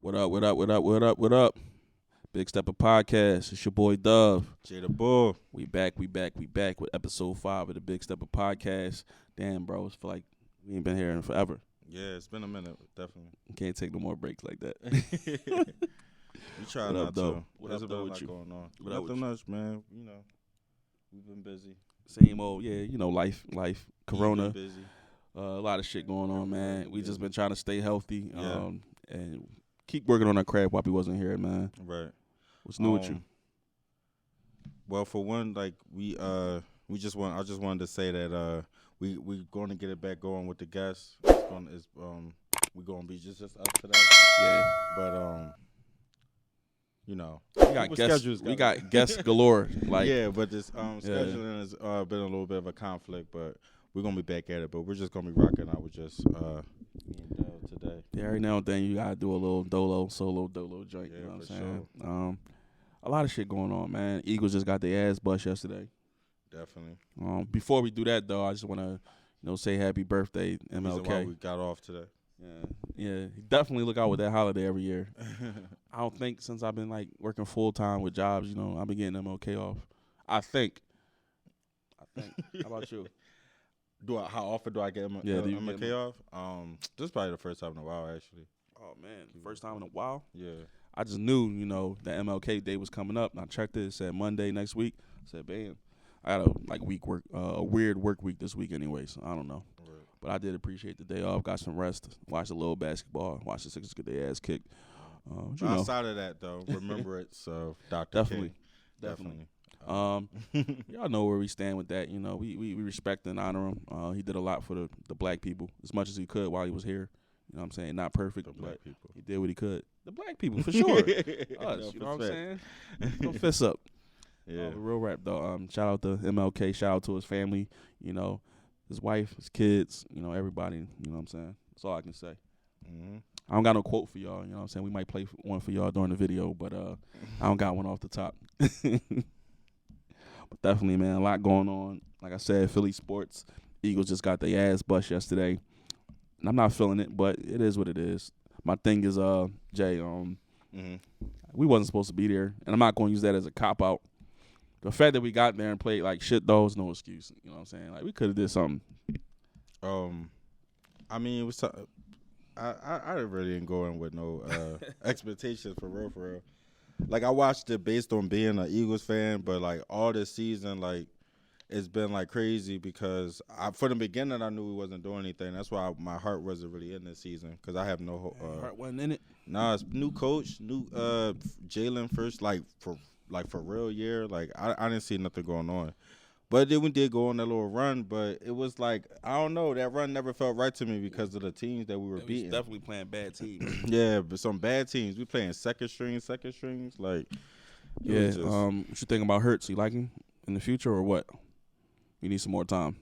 What up, what up, what up, what up, what up? Big Stepper Podcast. It's your boy Dove. Jada Bull. We back with episode 5 of the Big Stepper Podcast. Damn, bro, it's feel like we ain't been here in forever. Yeah, it's been a minute, definitely. Can't take no more breaks like that. We try What not up, though? to. What There's up, been though, a with lot you? going on. What up with Nothing you? much, man. You know, we've been busy. Same old, yeah, life, Corona. You've been busy. A lot of shit going on, man. We just Yeah. been trying to stay healthy Yeah. and keep working on our craft while we wasn't here, man. Right. What's new with you? Well, for one, like I just wanted to say that we going to get it back going with the guests. We're gonna be just us today. Yeah. But you know, We got people's guests. schedules We got- got guests galore. Like, yeah, but this scheduling has been a little bit of a conflict, but we're gonna be back at it. But we're just gonna be rocking out with just me and Dell today. yeah, every now and then you gotta do a little solo dolo joint. Yeah, You know what I'm for saying? A lot of shit going on, man. Eagles just got their ass bust yesterday. Definitely. Before we do that though, I just wanna, say happy birthday, Reason why MLK. we got off today. Yeah. Definitely look out with that holiday every year. I don't think since I've been like working full time with jobs, I've been getting MLK off. I think. How about you? How often do I get Yeah, do you MLK get off? This is probably the first time in a while, actually. Oh man, first time in a while. Yeah. I just knew, that MLK Day was coming up. And I checked it. It said Monday next week. I said, bam. I had a weird work week this week anyway, so I don't know. Right. But I did appreciate the day off. Got some rest. Watched a little basketball. Watched the Sixers get their ass kicked. Outside of that, though, remembrance of Dr. Definitely. King. Definitely. Y'all know where we stand with that. We respect and honor him. He did a lot for the black people as much as he could while he was here. You know what I'm saying? Not perfect, The but black people. he did what he could. The black people, for sure. Us, No, you know what I'm respect. saying? No fists up. Yeah. Real rap, though. Shout out to MLK. Shout out to his family, his wife, his kids, everybody. You know what I'm saying? That's all I can say. Mm-hmm. I don't got no quote for y'all. You know what I'm saying? We might play one for y'all during the video, but I don't got one off the top. But definitely, man, a lot going on. Like I said, Philly sports. Eagles just got their ass bust yesterday. And I'm not feeling it, but it is what it is. My thing is, Jay, Mm-hmm. we wasn't supposed to be there, and I'm not going to use that as a cop-out. The fact that we got there and played like shit, though, is no excuse. You know what I'm saying? Like, we could have did something. I mean, it was. I really didn't go in with no expectations for real. Like, I watched it based on being an Eagles fan, but like all this season, like it's been like crazy because from the beginning I knew we wasn't doing anything. That's why my heart wasn't really in this season because I have no hope. Heart wasn't in it. Nah, it's new coach, new Jalen first, like for real year. Like I didn't see nothing going on. But then we did go on that little run, but it was like, I don't know, that run never felt right to me because of the teams that we were We was beating. definitely playing bad teams. Yeah, but some bad teams. We playing second strings. Like, Yeah. was just- What you think about Hurts? You like him in the future or what? You need some more time.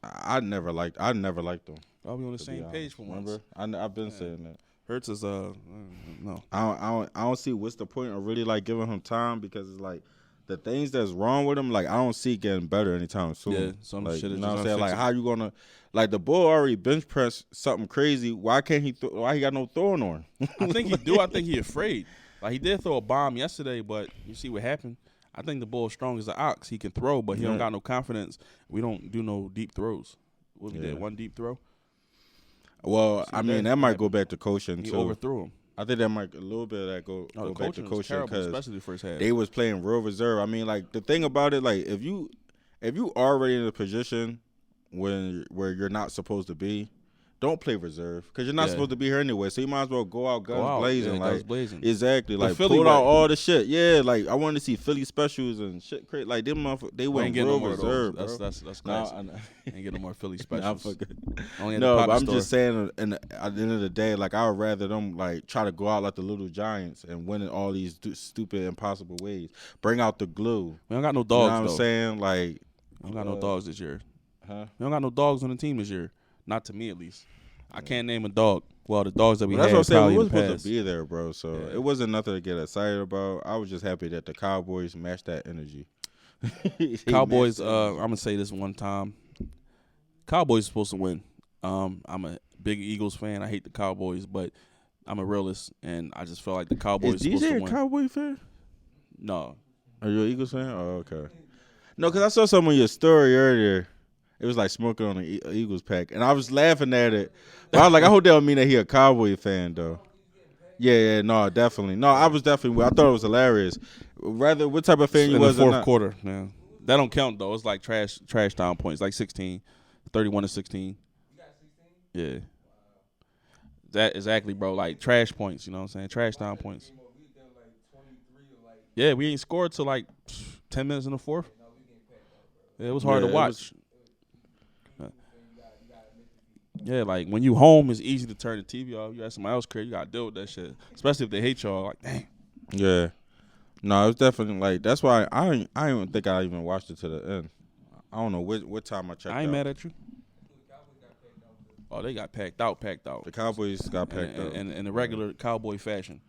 I never liked them. Are we on the to same be page honest. for once? Remember? I've been saying that. Hurts is no. I don't see what's the point of really like giving him time because it's like the things that's wrong with him, like I don't see it getting better anytime soon. Yeah, some like, shit is you know just what I'm saying? Like unfixable. how you gonna like the bull already bench press something crazy. Why can't he? Why he got no throwing on? I think he do. I think he afraid. Like he did throw a bomb yesterday, but you see what happened. I think the bull strong as an ox. He can throw, but he don't Yeah. got no confidence. We don't do no deep throws. What we Yeah. did, one deep throw. Well, I mean that that might happened. go back to coaching He too. overthrew him. I think that might a little bit of that go No, the back to coaching was coaching terrible, because especially the first half. they was playing real reserve. I mean, like the thing about it, like if you already in a position where you're not supposed to be, don't play reserve because you're not Yeah. supposed to be here anyway. So you might as well go out guns blazing, yeah, like guns blazing. exactly, like Philly pull out way. all the shit. Yeah, like I wanted to see Philly specials and shit. Crazy. Like them, they We ain't went getting real no more of reserve, those. bro. That's Nah, classic. Ain't getting no more Philly Nah, specials. fuck it. Only in No, the but pop I'm store. just saying. And at the end of the day, like I would rather them like try to go out like the little Giants and win in all these stupid, impossible ways. Bring out the glue. We don't got no You know what dogs I'm though. saying? Like, We don't got no dogs this year. huh? We don't got no dogs on the team this year. Not to me, at least. I can't name a dog. Well, the dogs that we Well, that's had what I'm saying. probably We in were the supposed past. to be there, bro. So Yeah. it wasn't nothing to get excited about. I was just happy that the Cowboys matched that energy. They Cowboys. matched that I'm energy. gonna say this one time. Cowboys supposed to win. I'm a big Eagles fan. I hate the Cowboys, but I'm a realist, and I just felt like the Cowboys Is supposed to DJ a win. Cowboy fan? No, Are you an Eagles fan? Oh, okay. No, because I saw some of your story earlier. It was like smoking on an Eagles pack, and I was laughing at it. But I was like, I hope that don't mean that he a Cowboy fan though. Yeah, no, definitely. No, I was definitely. I thought it was hilarious. Rather, what type of fan you in the was? fourth quarter, man. That don't count though. It's like trash down points, like 16, 31 to 16. Yeah. That exactly, bro. Like trash points, you know what I'm saying? Trash down points. Yeah, we ain't scored till like 10 minutes in the fourth. Yeah, it was hard to watch. Yeah, like when you home, it's easy to turn the TV off. You at somebody else's crib, you gotta deal with that shit. Especially if they hate y'all. Like, dang. Yeah. No, it was definitely like that's why I didn't even think I even watched it to the end. I don't know what time I checked. I ain't out. mad at you. Oh, they got packed out. The Cowboys got packed out. And in the regular Cowboy fashion.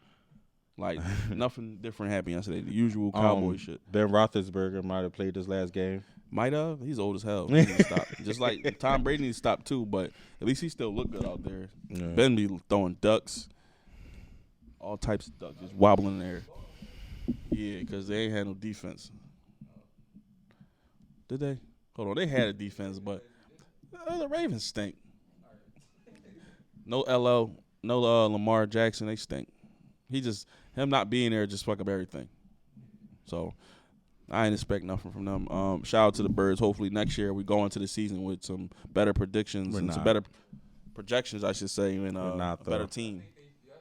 Like, nothing different happened yesterday. The usual Cowboy shit. Ben Roethlisberger might have played this last game. Might have. He's old as hell. He need to stop. Just like Tom Brady needs to stop too, but at least he still look good out there. Yeah. Ben be throwing ducks. All types of ducks. Just wobbling in the air. Yeah, because they ain't had no defense. Did they? Hold on. They had a defense, but the Ravens stink. No LL, no Lamar Jackson, they stink. Him not being there just fuck up everything. So I ain't expect nothing from them. Shout out to the Birds. Hopefully next year we go into the season with some better predictions and some better projections, I should say, and a better team.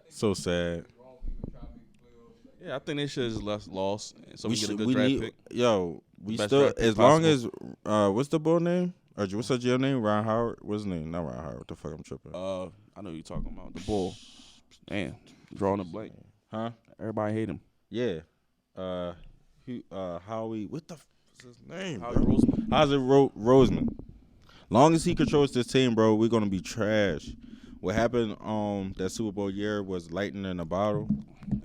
So sad. Yeah, I think they should have just lost so we get a good draft pick. Yo, we Best still draft pick as long possible. as what's the boy name? Or what's the GM name? Ryan Howard. What's his name? Not Ryan Howard. What the fuck I'm tripping? I know who you're talking about. The Bull. Damn, drawing a blank. Huh? Everybody hate him. Yeah. Howie. What the what's his name? Howie Roseman. Howard Roseman. Long as he controls this team, bro, we're gonna be trash. What happened that Super Bowl year was lightning in a bottle.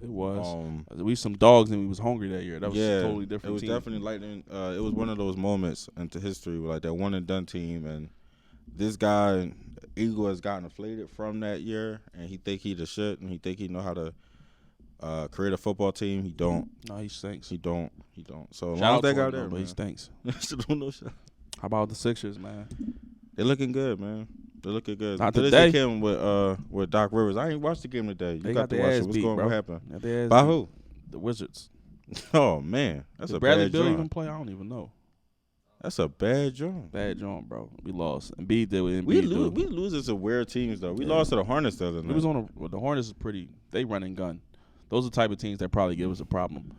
It was. We some dogs and we was hungry that year. That was a totally different it was team. Definitely lightning. It was one of those moments into history, like that one and done team, and this guy Eagle has gotten inflated from that year, and he think he the shit, and he think he know how to create a football team. He don't. No, he stinks. He don't. So as Shout long as out that to guy him, there, but man. he stinks. don't know shit. How about the Sixers, man? They looking good, man. They looking good. Not This today. came with Doc Rivers. I ain't watched the game today. You They got got to their watch ass it. What's beat, going? bro. What happened? Got their ass By beat. who? The Wizards. Oh man, that's Did a Bradley bad Beal joint. even play? I don't even know. That's a bad joint. Bad joint, bro. We lost. Embiid did what Embiid We do. lose to weird teams though. We Yeah. lost to the Hornets the other night. It was the Hornets is pretty. They run and gun. Those are the type of teams that probably give us a problem.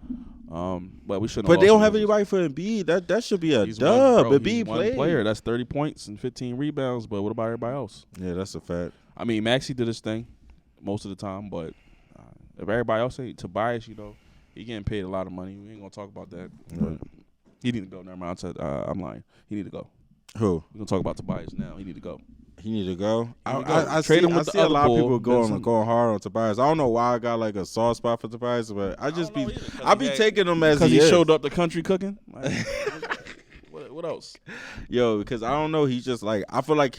But we shouldn't. But they don't have anybody for Embiid. That should be a dub. Embiid one played. player. That's 30 points and 15 rebounds. But what about everybody else? Yeah, that's a fact. I mean, Maxey did his thing most of the time, but if everybody else ain't Tobias, he getting paid a lot of money. We ain't gonna talk about that. Right. He need to go. Never mind. I'm lying. He need to go. Who? We're gonna talk about Tobias now. He need to go. He need to go. I see, trade him with I the see a other lot of bull, people going Benson. hard on Tobias. I don't know why I got like a soft spot for Tobias, but I don't know either, 'cause I he be had- taking him as Because he he is. showed up the country cooking. Like, what else? Yo, because I don't know. He's just like I feel like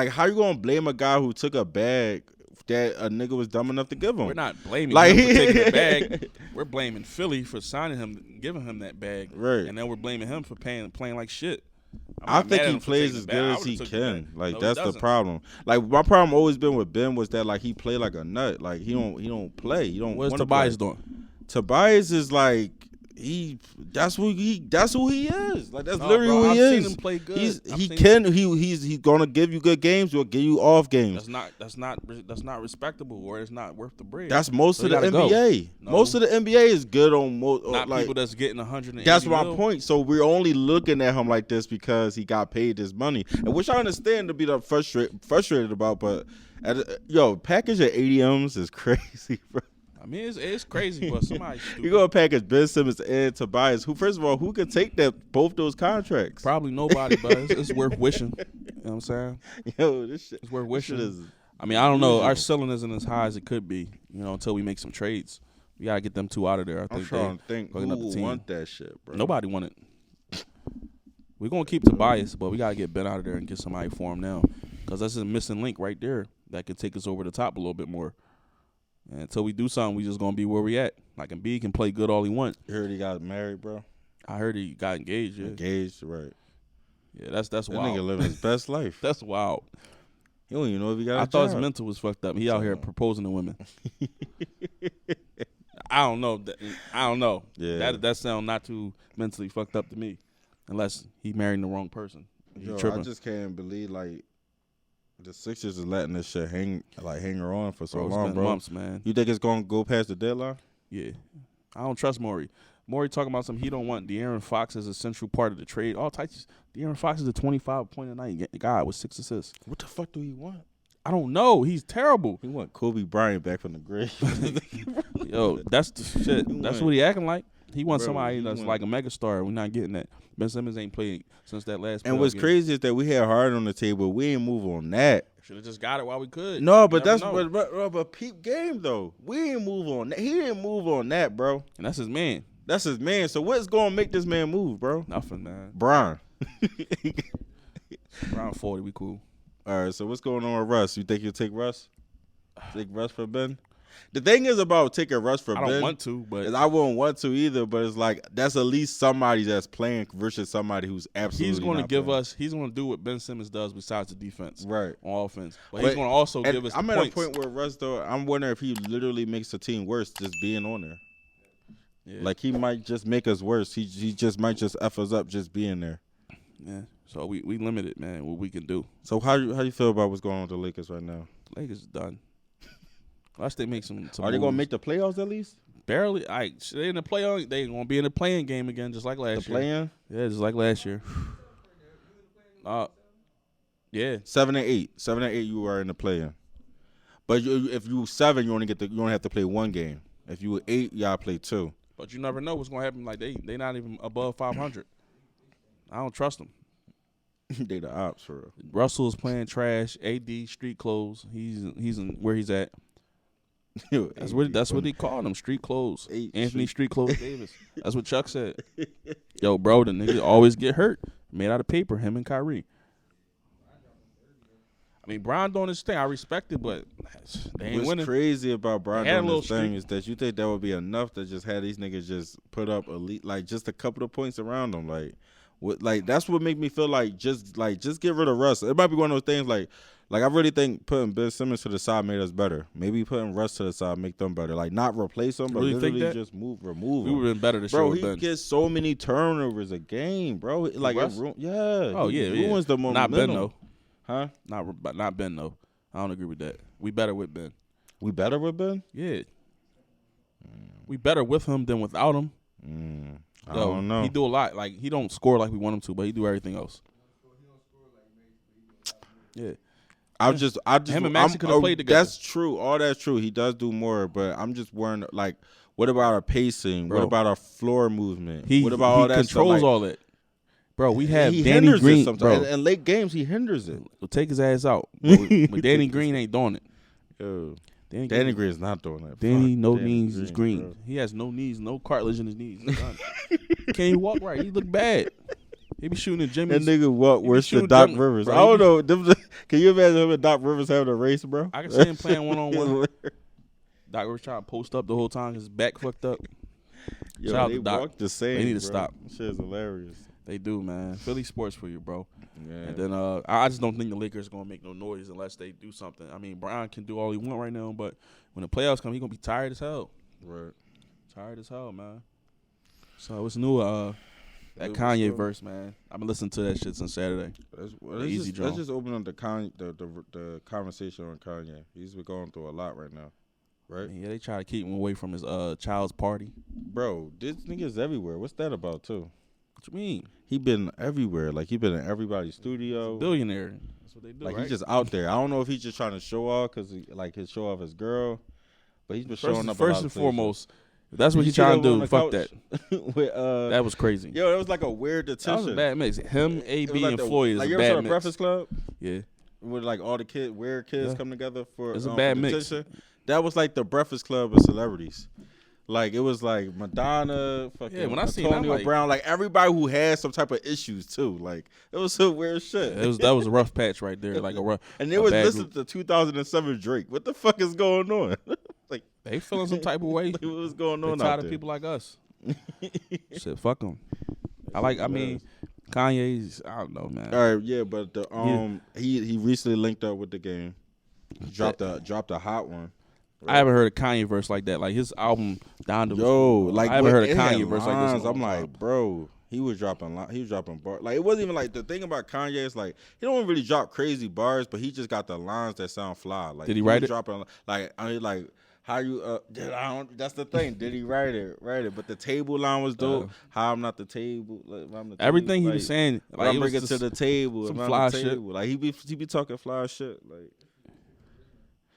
how you gonna blame a guy who took a bag that a nigga was dumb enough to give him? We're not blaming Like- him for taking the bag. We're blaming Philly for signing him, giving him that bag. Right. And then we're blaming him for playing like shit. I'm I not mad think at he him for plays taking as the bag. good I as would've he took the can. bag. Like No, he that's the doesn't. problem. Like my problem always been with Ben was that like he played like a nut. Like he don't play. He don't. What's wanna Tobias play. doing? Tobias is like that's who he is. Like that's No, literally bro, who he I've is. seen him play good. He's gonna give you good games. Will give you off games. That's not respectable, or it's not worth the bread. That's most So of you the gotta go. NBA. No. Most of the NBA is good on not like people that's getting 180 that's my mil. point. So we're only looking at him like this because he got paid this money, and which I understand to be the frustrated about. But package of ADMs is crazy, bro. I mean, it's crazy, but somebody's stupid. You gonna package Ben Simmons and Tobias? Who, first of all, who could take both those contracts? Probably nobody, but it's worth wishing. You know what I'm saying? Yo, this shit. It's worth This wishing. shit is. I mean, I don't know. Our ceiling isn't as high as it could be, until we make some trades. We gotta get them two out of there. I I'm think trying to think who fucking up the would team. want that shit, bro. Nobody want it. We're gonna keep Tobias, but we gotta get Ben out of there and get somebody for him now, because that's a missing link right there that could take us over the top a little bit more. And until we do something, we just gonna be where we at. Like Embiid can play good all he wants. You heard he got married, bro? I heard he got engaged. Yeah, Engaged, right? yeah, that's That wild. nigga living his best life. That's wild. You don't even know if he got a I thought his job. mental was fucked up. He out here proposing to women. I don't know. I don't know. Yeah. That sound not too mentally fucked up to me, unless he married the wrong person. He Yo, I tripping. just can't believe like the Sixers is letting this shit hang her on for so Bro, it's long, been bro. months, man. You think it's gonna go past the deadline? Yeah. I don't trust Maury. Maury talking about something he don't want De'Aaron Fox as a central part of the trade. All types. De'Aaron Fox is a 25-point-a-night guy with 6 assists. What the fuck do he want? I don't know. He's terrible. He want Kobe Bryant back from the grave. Yo, that's the shit. That's what he acting like. He wants Bro, somebody he that's want- like a megastar. We're not getting that. Ben Simmons ain't played since that last. And playoff what's game. crazy is that we had Harden on the table. We ain't move on that. Should have just got it while we could. No, You but never that's know. but peep game though. We ain't move on that. He didn't move on that, bro. And that's his man. That's his man. So what's gonna make this man move, bro? Nothing, man. Brian. Around 40, we cool. All right, so what's going on with Russ? You think you'll take Russ? Take Russ for Ben? The thing is about taking Russ for I Ben. don't want to, but is I wouldn't want to either, but it's like that's at least somebody that's playing versus somebody who's absolutely he's going to not give playing. us. He's going to do what Ben Simmons does besides the defense, Right. on offense. But he's going to also And give us. I'm the at points. a point where Russ though, I'm wondering if he literally makes the team worse just being on there. Yeah. Like he might just make us worse. He just might just F us up just being there. Yeah. So we limited, man. What we can do. So how you feel about what's going on with the Lakers right now? Lakers is done. Unless they make some Are they gonna moves. make the playoffs at least? Barely. They in the playoff. They gonna be in the playing game again, just like last The year. play-in? Yeah, just like last year. Yeah. 7 and 8. 7 and 8 you are in the play-in. But if you 7, you only have to play one game. If you 8, y'all play 2. But you never know what's gonna happen. Like they not even above 500. I don't trust them. They the ops for real. Russell's playing trash. AD street clothes. He's in where he's at. Yo, That's what he called him. Street clothes. Eight Anthony Street Clothes Davis. That's what Chuck said. Yo, bro, the nigga always get hurt. Made out of paper. Him and Kyrie. I mean, Brian doing his thing. I respect it, but they ain't What's winning. crazy about Brian They had a doing little this thing streak. is that you think that would be enough to just have these niggas just put up elite, like just a couple of points around them, like that's what make me feel like just get rid of Russ. It might be one of those things like I really think putting Ben Simmons to the side made us better. Maybe putting Russ to the side make them better. Like not replace them, but Really think literally that? just remove We him. would have been better to show Bro, it he Ben. gets so many turnovers a game, bro. Like it Russ? Oh he yeah, ruins the momentum. Not Ben though. Huh? Not Ben though. I don't agree with that. We better with Ben. We better with Ben? Yeah. We better with him than without him. I don't know. He do a lot. Like he don't score like we want him to, but he do everything else. Yeah. I just Him and Maxey could have played together. That's true. All that's true. He does do more, but I'm just worrying. Like, what about our pacing? Bro. What about our floor movement? He what about all that controls stuff? Like, all that. Bro, we have he Danny hinders Green. it sometimes. Bro, In late games, he hinders it. we'll take his ass out. But Danny Green ain't doing it. Yo, Danny Danny Green's not doing that. Danny, Fuck no Danny knees is green. bro. He has no knees, no cartilage in his knees. He's done. Can't even walk right. He look bad. He be shooting at That Jimmy's. nigga walk He be worse than shooting Doc jump- Rivers. bro, I he don't know. Can you imagine him and Doc Rivers having a race, bro? I can see him playing one-on-one. Doc was trying to post up the whole time. His back fucked up. Yo, Shout out they to Doc. walk the same. They need to bro. stop. Shit is hilarious. They do, man. Philly sports for you, bro. Yeah. And then I just don't think the Lakers are gonna make no noise unless they do something. I mean, Brian can do all he want right now, but when the playoffs come, he gonna be tired as hell. Right. Tired as hell, man. So it's new. That What's Kanye up? verse, man. I've been listening to that shit since Saturday. Let's just open up the conversation on Kanye. He's been going through a lot right now, right? Yeah, they try to keep him away from his child's party. Bro, this nigga's everywhere. What's that about too? What you mean? He been everywhere. Like he been in everybody's studio. Billionaire. That's what they do. Like right? he's just out there. I don't know if he's just trying to show off because like his show off his girl, but he's been showing up. First and foremost, if that's what You he's see trying that to on do. the Fuck couch? that. With, That was crazy. yo, it was like a weird That detention. was a bad mix. Him, It AB, was like and the- Floyd is like a you ever bad saw the mix. Breakfast Club? Yeah. With like all the weird kids Yeah. come together for It's a for bad mix. detention. That was like the Breakfast Club of celebrities. Like it was like Madonna, fucking Yeah, when I seen that, I'm Antonio like- Brown, like everybody who had some type of issues too. Like it was some weird shit. That was a rough patch right there. Like a rough. and they a was bad listening to 2007 Drake. What the fuck is going on? Like they feeling some type of way. like, what was going They on tired out of there? people like us. Shit, fuck them. I mean, Kanye's. I don't know, man. All right, yeah, but the he recently linked up with the game. Dropped a hot one. I haven't heard a Kanye verse like that. Like his album Donda. Yo, was, like I haven't heard a it had Kanye verse like this. lines. In a I'm long like, time. bro, he was dropping bars. Like it wasn't even like the thing about Kanye is like he don't really drop crazy bars, but he just got the lines that sound fly. Like Did he write was it? Dropping like I mean like. How you that's the thing. Did he write it? But the table line was dope. How I'm not the table. Like, I'm the Everything table, he was saying, like I'm it was bringing to the table. some I'm fly the shit. table. Like he be talking fly shit. Like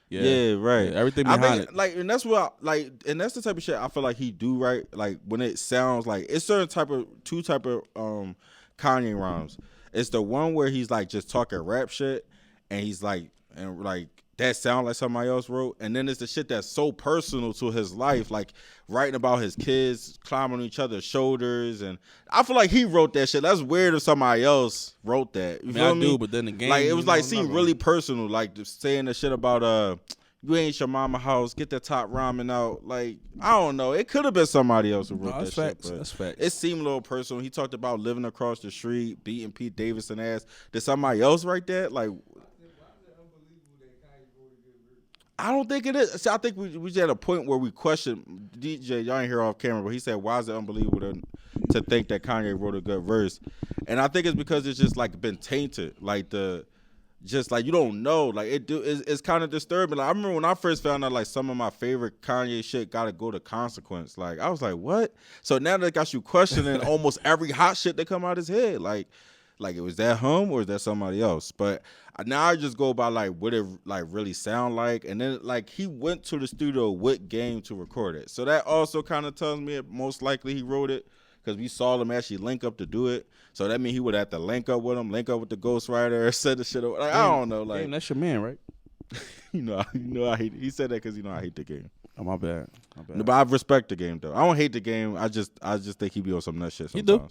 yeah, right. Yeah, everything I behind think, it. like, and that's what, and that's the type of shit I feel like he do right. Like when it sounds like it's two type of Kanye rhymes. It's the one where he's like just talking rap shit, and he's like that sound like somebody else wrote, and then it's the shit that's so personal to his life, like writing about his kids climbing on each other's shoulders, and I feel like he wrote that shit. That's weird if somebody else wrote that. You feel me? I do, but then the game, like it was like seemed really personal, like just saying the shit about you ain't your mama house, get the top ramen out. Like I don't know, it could have been somebody else who wrote that facts. shit. But That's facts. it seemed a little personal. He talked about living across the street, beating Pete Davidson ass. Did somebody else write that? Like. I don't think it is. See, I think we just at a point where we question DJ. Y'all ain't hear off camera, but he said, "Why is it unbelievable to think that Kanye wrote a good verse?" And I think it's because it's just like been tainted, like just like you don't know, like it's kind of disturbing. Like I remember when I first found out, like some of my favorite Kanye shit got to go to Consequence. Like I was like, what? So now that got you questioning almost every hot shit that come out his head, like it was that him or is that somebody else? But now I just go by like what it like really sound like, and then like he went to the studio with Game to record it, so that also kind of tells me most likely he wrote it because we saw them actually link up to do it. So that means he would have to link up with him, link up with the ghostwriter, set the shit up. Like, I don't know, like Damn, that's your man, right? you know, I hate. He said that because I hate the game. Oh my bad. No, but I respect the game though. I don't hate the game. I just think he be on some nut shit sometimes. You do.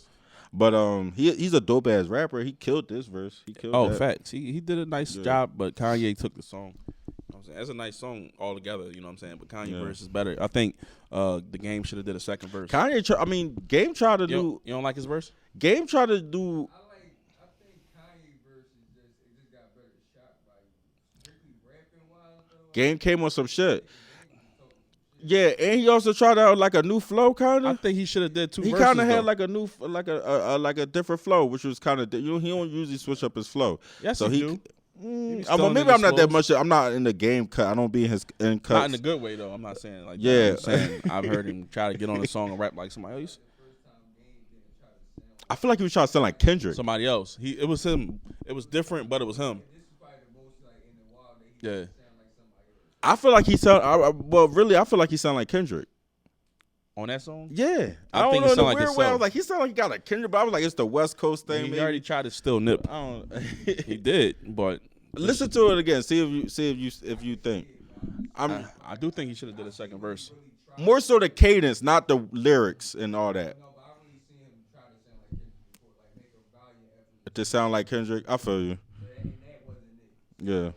But he's a dope ass rapper. He killed this verse. He killed. that. Facts. He did a nice job, but Kanye took the song. You know what I'm saying? That's a nice song altogether. You know what I'm saying? But Kanye verse is better. I think the game should have did a second verse. Game tried to do. You don't like his verse? Game tried to do. I think Kanye verse it just got better shot by strictly rapping wise though. Game came on some shit. Yeah, and he also tried out like a new flow, kind I of. think he should have did two He verses. kind of had though. like a new, like a different flow, which was kind of. He don't usually switch up his flow. Yes, so he he. do. Well, maybe I'm not that much. I'm not in the game cut. I don't be in his in cuts. Not in a good way though. I'm not saying like Yeah. that. I'm saying I've heard him try to get on a song and rap like somebody else. I feel like he was trying to sound like Kendrick. Somebody else. It was him. It was different, but it was him. This is probably the most like in the wild that he Yeah. sound like somebody else. I feel like he sound. Well, really, I feel like he sound like Kendrick. On that song? Yeah, I don't think know he in a sound like weird way. I himself. was like, he sound like he got a Kendrick, but I was like, it's the West Coast thing. He maybe. already tried to still nip. I don't. He did, but Listen to it again. See if you think. I do think he should have did a second verse. More so the cadence, not the lyrics and all that. No, but I really seen him try to sound like Kendrick before, like make a valiant effort. To sound like Kendrick, I feel you. And that wasn't it.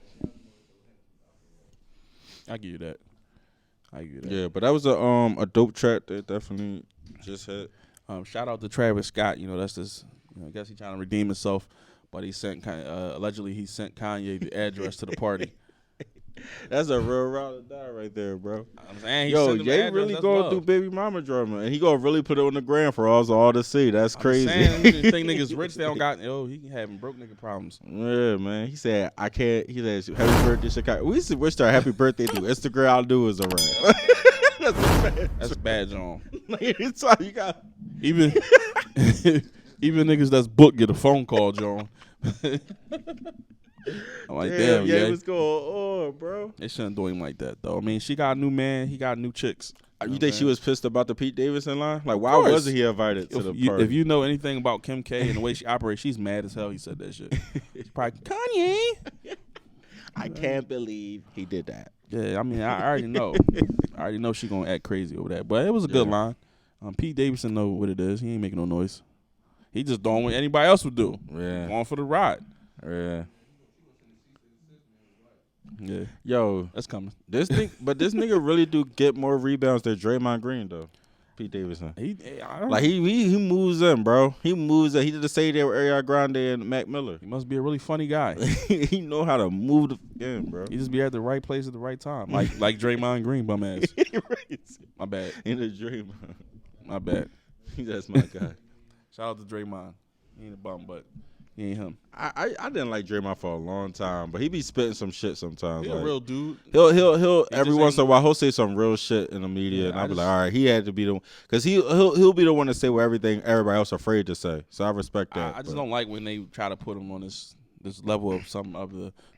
Yeah, I give you that. yeah. But that was a dope track that definitely just hit. Shout out to Travis Scott. You know that's this. I guess he's trying to redeem himself, but he sent allegedly he sent Kanye the address to the party. That's a real ride or die right there, bro. I'm saying he Yo, sent him the Ye address, really that's going love. through baby mama drama, and he gonna really put it on the gram for us all to see. That's crazy. I'm saying, you think niggas rich? They don't got. He can having broke nigga problems. Yeah, man. He said, I can't. He said, happy birthday, Chicago. We used to wish our happy birthday through Instagram. I'll do is a rap. That's bad, John. It's all you got. Even even niggas that's booked get a phone call, John. I'm like, damn, yeah. What's going on, bro? They shouldn't do him like that, though. I mean, she got a new man. He got new chicks. You think she was pissed about the Pete Davidson line? Like, why course. wasn't he invited to the party? If you know anything about Kim K and the way she operates, she's mad as hell he said that shit. She's probably, Kanye. I can't believe he did that. Yeah, I mean, I already know. I already know she going to act crazy over that. But it was a good line. Pete Davidson know what it is. He ain't making no noise. He just doing what anybody else would do. Yeah. Going for the ride. Yeah. Yeah, Yo, that's coming. this nigga really do get more rebounds than Draymond Green though. Pete Davidson. I don't Like he moves in, bro. He moves in. He did the same there with Ariana Grande and Mac Miller. He must be a really funny guy. He know how to move the game, bro. He just be at the right place at the right time, like Draymond Green, bum ass. My bad. In a dream. My bad. That's my guy. Shout out to Draymond. He ain't a bum, but he ain't him. I didn't like Draymond for a long time, but he be spitting some shit sometimes. He like, a real dude. He'll every just once in a ain't- while he'll say some real shit in the media, Yeah, and I'll be I like, just- all right, he had to be the one, because he'll be the one to say what everybody else afraid to say. So I respect that. I just don't like when they try to put him on this level of some of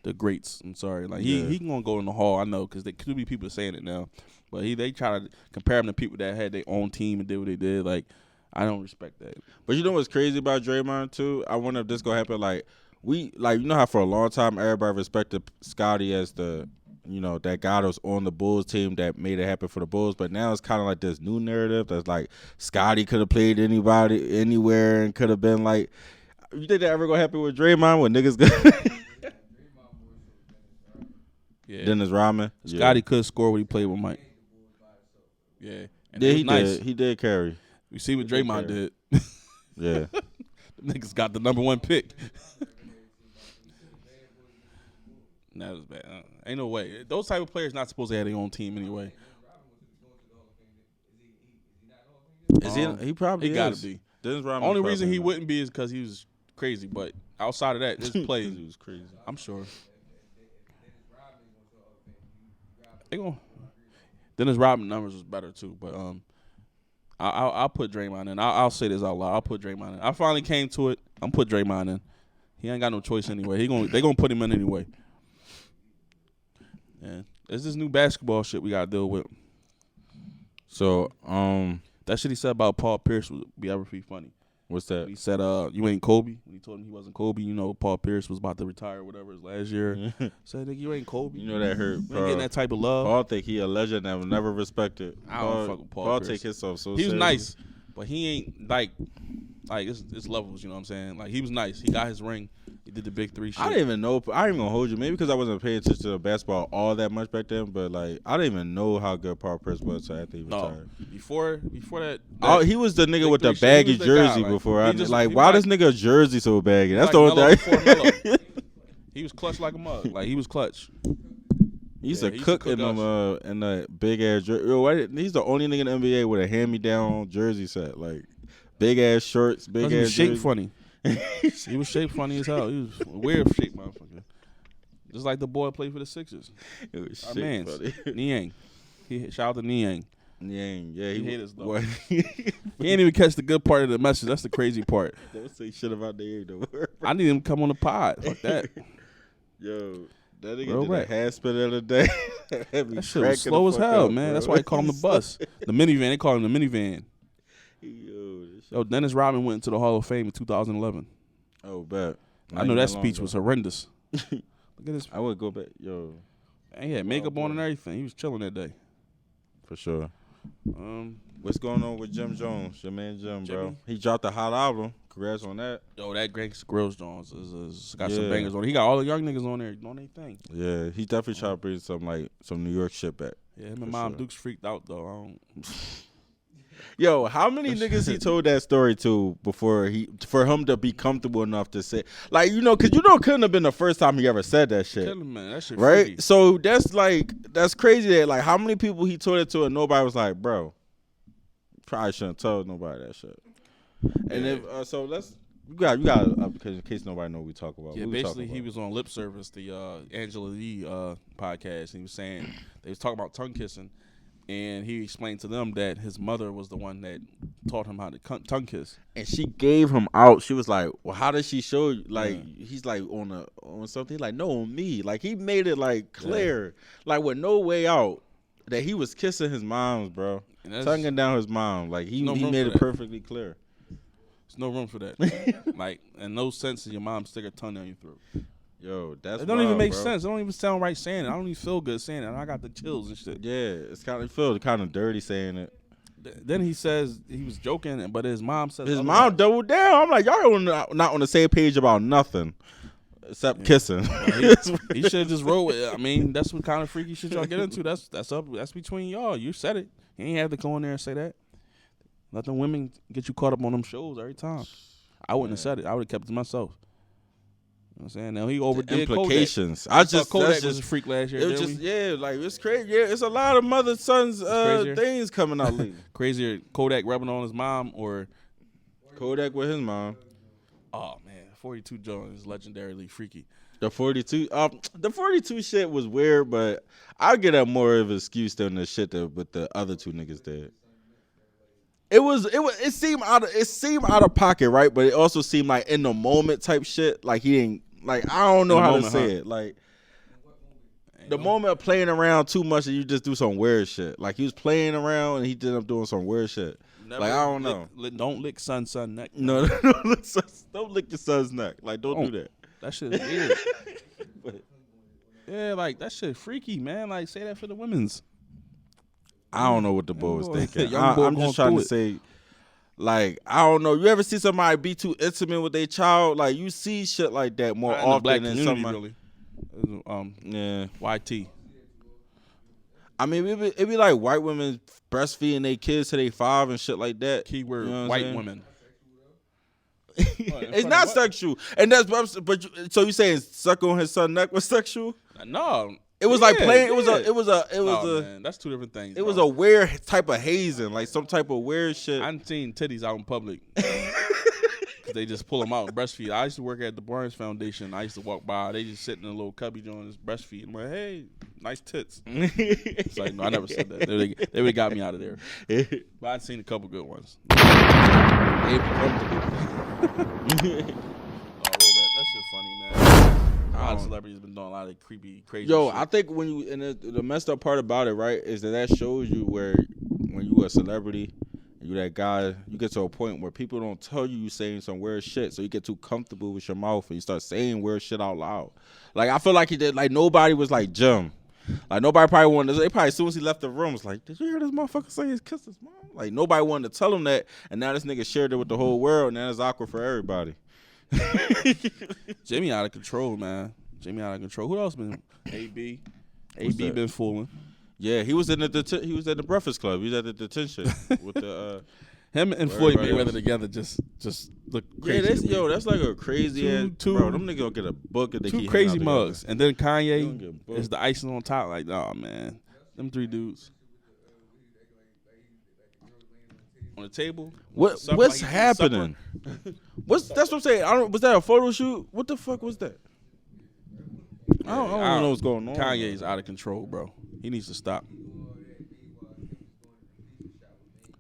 the greats. I'm sorry, like he gonna go in the hall. I know, because there could be people saying it now, but they try to compare him to people that had their own team and did what they did. Like, I don't respect that. But you know what's crazy about Draymond too? I wonder if this gonna happen. Like you know how for a long time everybody respected Scotty as the, you know, that guy that was on the Bulls team that made it happen for the Bulls. But now it's kind of like this new narrative that's like Scotty could have played anybody anywhere and could have been like. You think that ever gonna happen with Draymond when niggas go? Yeah, Dennis Rodman. Scotty could score when he played with Mike. Yeah, and Yeah, it was he nice. did. He did carry. You see what did Draymond carry. did. Yeah. Them niggas got the number 1 pick. That was bad. Ain't no way. Those type of players not supposed to have their own team anyway. Is he? He probably He gotta is. be. Dennis Rodman. Only is reason probably he not. wouldn't be is because he was crazy. But outside of that, this play, He was crazy. I'm sure. They gon' Dennis Rodman numbers was better too, but I'll put Draymond in. I'll say this out loud. I'll put Draymond in. I finally came to it. I'm put Draymond in. He ain't got no choice anyway. They gonna put him in anyway. Yeah, it's this new basketball shit we gotta deal with. So, That shit he said about Paul Pierce would be ever be funny. what's that? He said, "You ain't Kobe." When he told him he wasn't Kobe, you know, Paul Pierce was about to retire, or whatever, his last year. Said, "Nigga, you ain't Kobe. You know that hurt. You ain't getting that type of love." Paul think he a legend that was never respected. I don't fuck with Paul Paul Pierce. take himself so He was seriously. nice, but he ain't like it's levels. You know what I'm saying? Like, he was nice. He got his ring. He did the big 3 shit. I didn't even know. I ain't even gonna hold you. Maybe because I wasn't paying attention to basketball all that much back then. But like, I didn't even know how good Paul Pierce was after he retired. Before that, Oh, he was the nigga big with the 3 shit, he baggy was that guy, jersey like, before. he I just- like, he why like- this nigga jersey so baggy? That's like the Melo only before thing. Melo. He was clutch like a mug. Like, he was clutch. He used Yeah, to he used to cook cook in them us. in the big ass jersey. He's the only nigga in the NBA with a hand me down jersey set, like big ass shorts, big Because he was ass shaped jersey. funny. He was shaped funny as hell. He was a weird shaped motherfucker. Just like the boy played for the Sixers. It was Our shit man's funny. Niang. Shout out to Niang. Yeah, He hate us, though. What? He ain't even catch the good part of the message. That's the crazy part. Don't say shit about the egg, though. I need him to come on the pod. Fuck that. Yo, that nigga Real did rap. a half spin the other day. That shit was slow as hell, man. That's why they call him the bus. The minivan. They call him the minivan. Yo, Dennis Rodman went into the Hall of Fame in 2011. Oh, bet. I know that speech was horrendous. Look at this. I would go back, yo, And he had makeup on and everything. He was chilling that day. for sure. What's going on with Jim Jones, your man Jim, bro? Jimmy? He dropped a hot album. Congrats on that. Yo, that Greg Grills Jones is got some Yeah. bangers on it. He got all the young niggas on there doing their thing. Yeah, he definitely trying to bring some New York shit back. Yeah, him For and Mom sure. Duke's freaked out though. I don't. Yo, how many niggas he told that story to for him to be comfortable enough to say, like, you know, because you know it couldn't have been the first time he ever said that shit, Tell him, man, that shit right? freaky. So that's crazy that like how many people he told it to and nobody was like, bro, probably shouldn't tell nobody that shit. And Yeah. if so, you got because in case nobody know what we talk about. Yeah, What we basically talking he about? was on Lip Service, the Angela Lee podcast, and he was saying they was talking about tongue kissing, and he explained to them that his mother was the one that taught him how to tongue kiss. And she gave him out. She was like, "Well, how did she show you?" Like, he's like on something. He's like, "No, on me." Like he made it like clear, like with no way out, that he was kissing his mom's, bro, And that's- tonguing down his mom. Like he No room made for it that. perfectly clear. There's no room for that. Like, in no sense of your mom stick her tongue down your throat. Yo, that's It don't even wild, make bro. sense. It don't even sound right saying it. I don't even feel good saying it. I got the chills and shit. Yeah, it's kind of feel kind of dirty saying it. Then he says he was joking, but his mom says His otherwise. mom doubled down. I'm like, y'all not on the same page about nothing. except kissing. He should have just rolled with it. I mean, that's what kind of freaky shit y'all get into. That's between y'all. You said it. You ain't have to go in there and say that. Let them women get you caught up on them shows every time. I wouldn't have said it. I would have kept it to myself. You know what I'm saying? Now he overdid implications. Kodak. I just Kodak that's was just a freak last year. it was just like it's crazy. Yeah, it's a lot of mother sons things coming out lately. Crazier Kodak rubbing on his mom or Kodak with his mom. oh man, 42 Jones is legendarily freaky. The 42 shit was weird, but I'll get that more of an excuse than the shit that with the other two niggas did. It seemed out of pocket, right? But it also seemed like in the moment type shit. Like he didn't like I don't know how to say it. Like the moment of playing around too much and you just do some weird shit. Like he was playing around and he ended up doing some weird shit. Never like I don't know. Don't lick son's neck. No, don't lick your son's neck. Like don't do that. That shit is weird. Yeah, like that shit freaky, man. Like say that for the women's. I don't know what the boy was thinking. Young boy I'm just trying to say, like, I don't know. You ever see somebody be too intimate with their child? Like, you see shit like that more Not in the often black than community, somebody. really. Yeah. YT. I mean, it be like white women breastfeeding their kids till they 5 and shit like that. Keyword You know what white I'm saying? women. It's not sexual, and that's so you saying suck on his son's neck was sexual? No. It was like playing. It was No, man, that's two different things. It was a weird type of hazing, like some type of weird shit. I done seen titties out in public. Cause they just pull them out and breastfeed. I used to work at the Barnes Foundation. I used to walk by. They just sitting in a little cubby joint just breastfeed. I'm like, hey, nice tits. It's like, no, I never said that. They would have got me out of there. But I'd seen a couple good ones. They be comfortable. That shit funny, man. A lot of celebrities been doing a lot of creepy, crazy shit. I think when you and the messed up part about it, right, is that shows you where when you a celebrity, you that guy, you get to a point where people don't tell you saying some weird shit, so you get too comfortable with your mouth and you start saying weird shit out loud. Like I feel like he did. Like nobody was like Jim. Like nobody probably wanted to. They probably as soon as he left the room was like, "Did you hear this motherfucker say he kissed his mom?" Like nobody wanted to tell him that, and now this nigga shared it with the whole world, and now it's awkward for everybody. Jimmy out of control, man. Jimmy out of control. Who else been? AB. AB been fooling. Yeah, he was in the Breakfast Club. He was at the detention with the him and Floyd Mayweather together just look crazy. Yeah, that's like a crazy ass. Bro, them niggas gonna get a book if they two keep crazy mugs, and then They Kanye gonna get is the icing on top. Like, oh man, them three dudes on the table. What's happening? That's what I'm saying. Was that a photo shoot? What the fuck was that? I don't know what's going on. Kanye's out of control, bro. He needs to stop.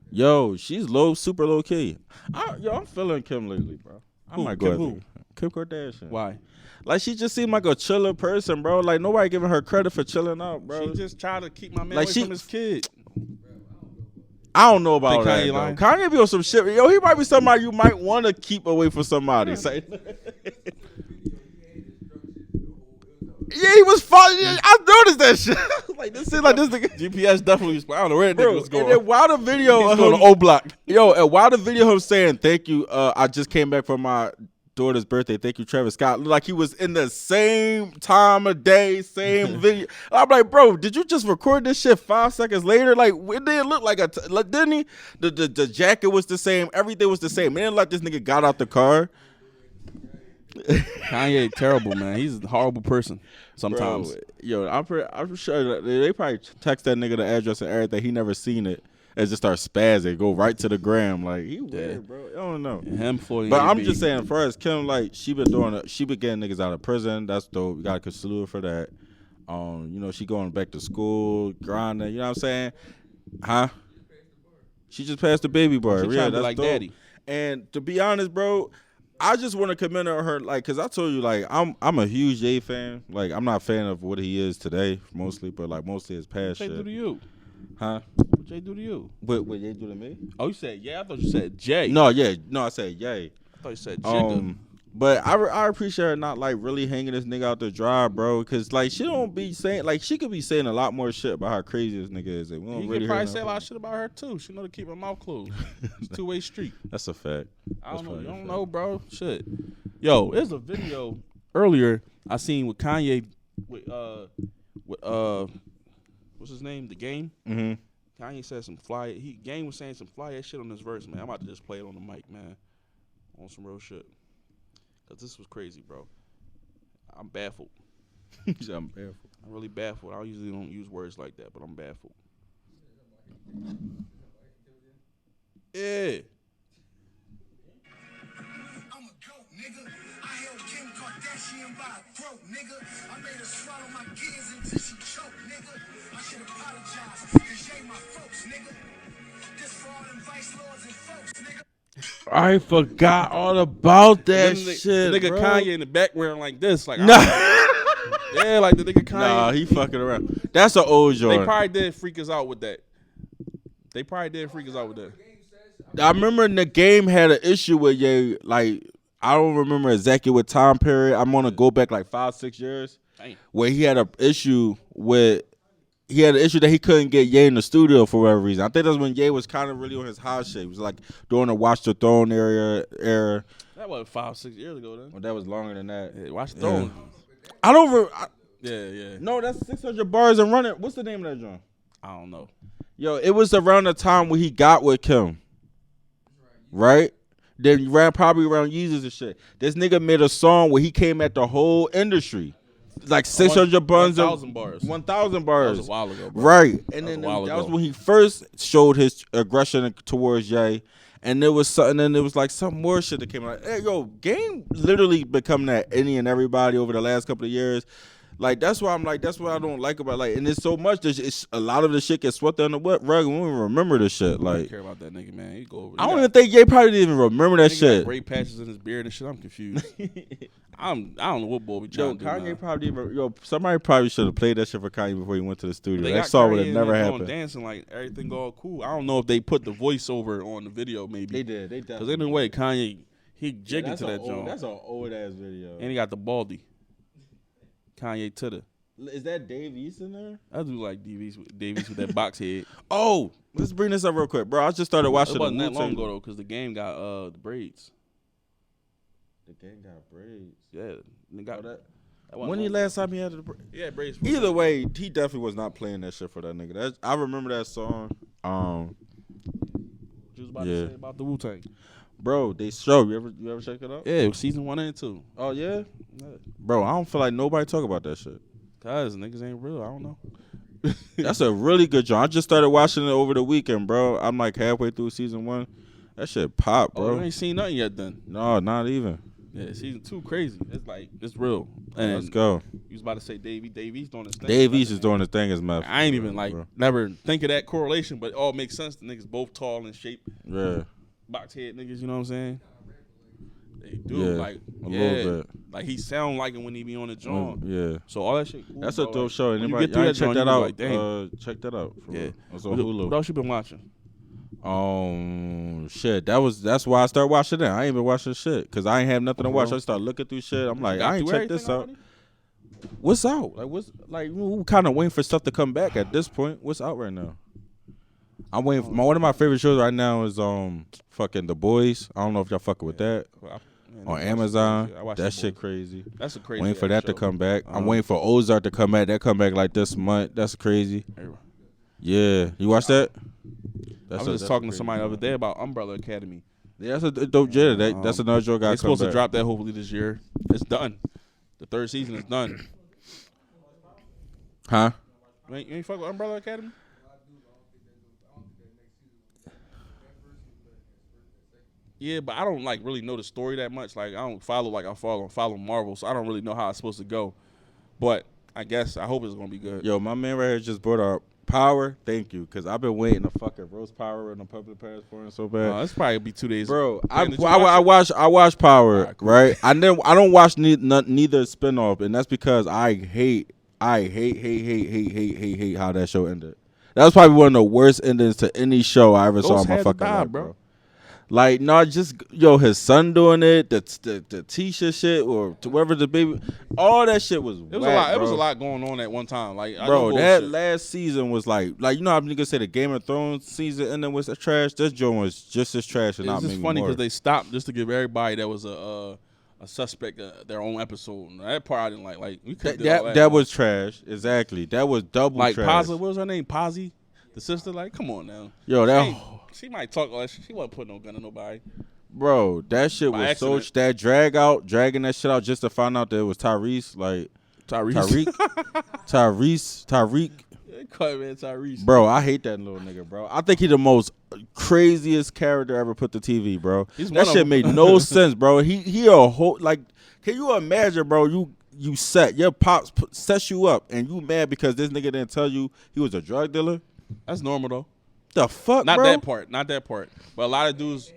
Yo, she's super low key. I'm feeling Kim lately, bro. I might go Kim Kim Kardashian. Why? Like she just seemed like a chiller person, bro. Like nobody giving her credit for chilling out, bro. She just tried to keep my man Like away from his kid. I don't know about that. Kanye lying? Kanye be on some shit. Yo, he might be somebody you might want to keep away from somebody. Yeah, he was following. I noticed that shit. Like this shit, like this nigga. GPS definitely was. I don't know where that nigga was going. And then while the video of He's going him, to O Block. yo, and while the video of him saying thank you, I just came back from my daughter's birthday. Thank you, Travis Scott. Looked like he was in the same time of day, same video. I'm like, bro, did you just record this shit 5 seconds later? Like, it didn't look like didn't he? The jacket was the same. Everything was the same. It didn't like this nigga got out the car. Kanye terrible, man. He's a horrible person sometimes. Bro, yo, I'm sure that they probably text that nigga the address and everything. He never seen it. And just start spazzing, go right to the gram. Like he weird, bro. I don't know. Him, Floyd, but I'm just saying, for as Kim, like she been getting niggas out of prison. That's dope. You gotta salute her for that. You know, she going back to school, grinding. You know what I'm saying? Huh? She just passed the baby bar. She Yeah, trying to be that's like dope. daddy. And to be honest, bro, I just want to commend her, like, cause I told you, like, I'm a huge Jay fan. Like, I'm not a fan of what he is today, mostly, but like mostly his past What shit. Jay do to you? Huh? What Jay do to you? What Jay do to me? Oh, you said yeah. I thought you said Jay. No, I said yay. I thought you said Jigga. But I appreciate her not like really hanging this nigga out to dry, bro. Cause like she don't be saying, like, she could be saying a lot more shit about how crazy this nigga is. And we don't You really could probably hear say a nothing. lot of shit about her too. She know to keep her mouth closed. It's a two-way street. That's a fact. I don't know. probably You a don't fact. know, bro. Shit. Yo, there's a video earlier, I seen with Kanye with what's his name? The Game. Mm-hmm. Kanye said some fly. Game was saying some fly ass shit on this verse, man. I'm about to just play it on the mic, man, on some real shit. Cause this was crazy, bro. I'm baffled. I'm baffled. I'm really baffled. I usually don't use words like that, but I'm baffled. Yeah. I'm a goat, nigga. I held Kim Kardashian by a throat, nigga. I made her swallow my kids until she choked, nigga. I should apologize, cause you ain't my folks, nigga. This for all them vice lords and folks, nigga. I forgot all about that The shit, nigga bro. Kanye in the background like this, like Nah. yeah, like the nigga Kanye. Nah, he fucking around. That's an old They joint. probably did freak us out with that. They probably did freak us out with that. I remember in the Game had an issue with Ye. Like, I don't remember exactly what time period. I'm gonna go back like 5-6 years, Damn. where he had an issue with. He had an issue that he couldn't get Ye in the studio for whatever reason. I think that's when Ye was kind of really on his high shit. It was like during the Watch the Throne era. That was 5-6 years ago then. Well, that was longer than that. Yeah, watch the throne. I don't. Yeah. No, that's 600 bars and running. What's the name of that joint? I don't know. Yo, it was around the time when he got with Kim, right? Then ran probably around Yeezus and shit. This nigga made a song where he came at the whole industry, like 600 buns, 1,000 bars. 1,000 That bars, was a while ago, bro. right? And then was a while that was ago. when he first showed his aggression towards Ye. And there was something, and there was like some more shit that came out. Hey, yo, Game literally become that any and everybody over the last couple of years. Like, that's why I'm like, that's what I don't like about, like, and there's so much that it's a lot of the shit gets swept under the rug and we don't even remember the shit. I don't Like, care about that nigga, man. He go over. I don't even think Ye probably didn't even remember that Nigga got shit. gray patches in his beard and shit. I'm confused. I don't know what boy we Yo, trying to do. Kanye now. probably even, somebody probably should have played that shit for Kanye before he went to the studio. They That got song would Kanye have in never there doing happened. dancing like everything all cool. I don't know if they put the voiceover on the video, maybe. They did. They Because definitely. ain't no way Kanye he jigging that's to that joint, That's an old ass video. and he got the baldy. Kanye to the. Is that Dave East in there? I do like Davies with that box head. Oh, let's bring this up real quick, bro. I just started It watching wasn't the that long Wu-Tang. ago though, because the game got the braids. The gang got braids. Yeah, they got Oh, that- that wasn't When the long last time he had the Yeah, braids. for Either sure. way, he definitely was not playing that shit for that nigga. That's, I remember that song. What you was about Yeah. to say about the Wu-Tang. Bro, they show. You ever check it out? Yeah, it was season 1 and 2. Oh yeah, Yeah. bro. I don't feel like nobody talk about that shit. Cause niggas ain't real. I don't know. That's a really good job. I just started watching it over the weekend, bro. I'm like halfway through season 1. That shit pop, Oh, bro. you ain't seen nothing yet then. No, not even. Yeah, season 2 crazy. It's like it's real. And Let's go. You was about to say Davies doing his thing. Dave East is doing his thing as meth. I ain't even like bro. never think of that correlation, but it all makes sense. The niggas both tall and shape, Yeah, box head niggas. You know what I'm saying? They do Yeah, like a yeah, little bit. like he sound like it when he be on the joint. Yeah. So all that shit. Cool, That's bro. a dope Like, show. when you Anybody get through y'all check joint, that you be out? like, damn. Check that out. For Yeah. real. It's on What Hulu. else you been watching? Shit. That's why I started watching it. I ain't been watching shit because I ain't have nothing to watch. Bro. I started looking through shit. I'm like, Got I ain't through checked this everything out. already? What's out? Like, what's like? We kind of waiting for stuff to come back at this point. What's out right now? I'm waiting. For, one of my favorite shows right now is fucking The Boys. I don't know if y'all fucking with that on Amazon. That shit crazy. That's a crazy. Waiting for ass that to show. come back. I'm waiting for Ozark to come back. That come back like this month. That's crazy. Yeah, you watch that? I was just talking to somebody the other day about Umbrella Academy. Yeah, that's a dope jet. That's another joke. They're supposed to drop that hopefully this year. It's done. The 3rd season is done. Huh? You ain't fuck with Umbrella Academy? Yeah, but I don't like really know the story that much. Like I don't follow like I follow Marvel, so I don't really know how it's supposed to go. But I guess I hope it's gonna be good. Yo, my man right here just brought up Power. Thank you, cause I've been waiting to fucking roast Power in the public passport so bad. It's probably be 2 days. Bro, Did you watch it? I watch Power, Alright, cool. right? I don't watch neither spinoff, and that's because I hate how that show ended. That was probably one of the worst endings to any show I ever saw Ghost in my had to fucking die, life, bro. bro. Like, not just his son doing it, the Tisha shit, or to whoever the baby, all that shit was. It was a lot. It was a lot going on at one time. Like Bro, that bullshit. last season was like you know how niggas say the Game of Thrones season ending was trash. This joint was just as trash, and It's not just maybe funny more. because they stopped just to give everybody that was a a suspect their own episode. And that part I didn't like. Like we could do all That that was trash. Exactly. That was double like trash. Posy. What was her name? Posy, the sister. Like, come on now. Yo, She might talk all that shit. She wasn't putting no gun in nobody. bro, that shit By was so accident. that dragging that shit out just to find out that it was Tyrese. Like Tariq. Cut, man, Tyrese. Bro, I hate that little nigga, bro. I think he the most craziest character ever put to TV, bro. He's That one shit of made no sense, bro. He a whole like. Can you imagine, bro? You set your pops sets you up, and you mad because this nigga didn't tell you he was a drug dealer. That's normal though. The fuck, Not bro? Not that part. But a lot of dudes.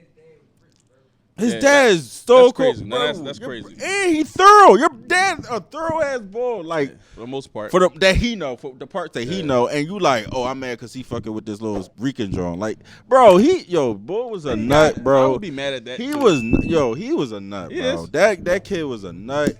His Yeah, dad that- is so that's cool. crazy. No, bro. that's crazy. And he thorough. Your dad a thorough ass boy. Like For the most part. for the that he know, for the parts that he know, and you like, oh, I'm mad because he fucking with this little Rican joint. Like, bro, boy was a nut, bro. I would be mad at that. He too. he was a nut, He bro. is. That kid was a nut.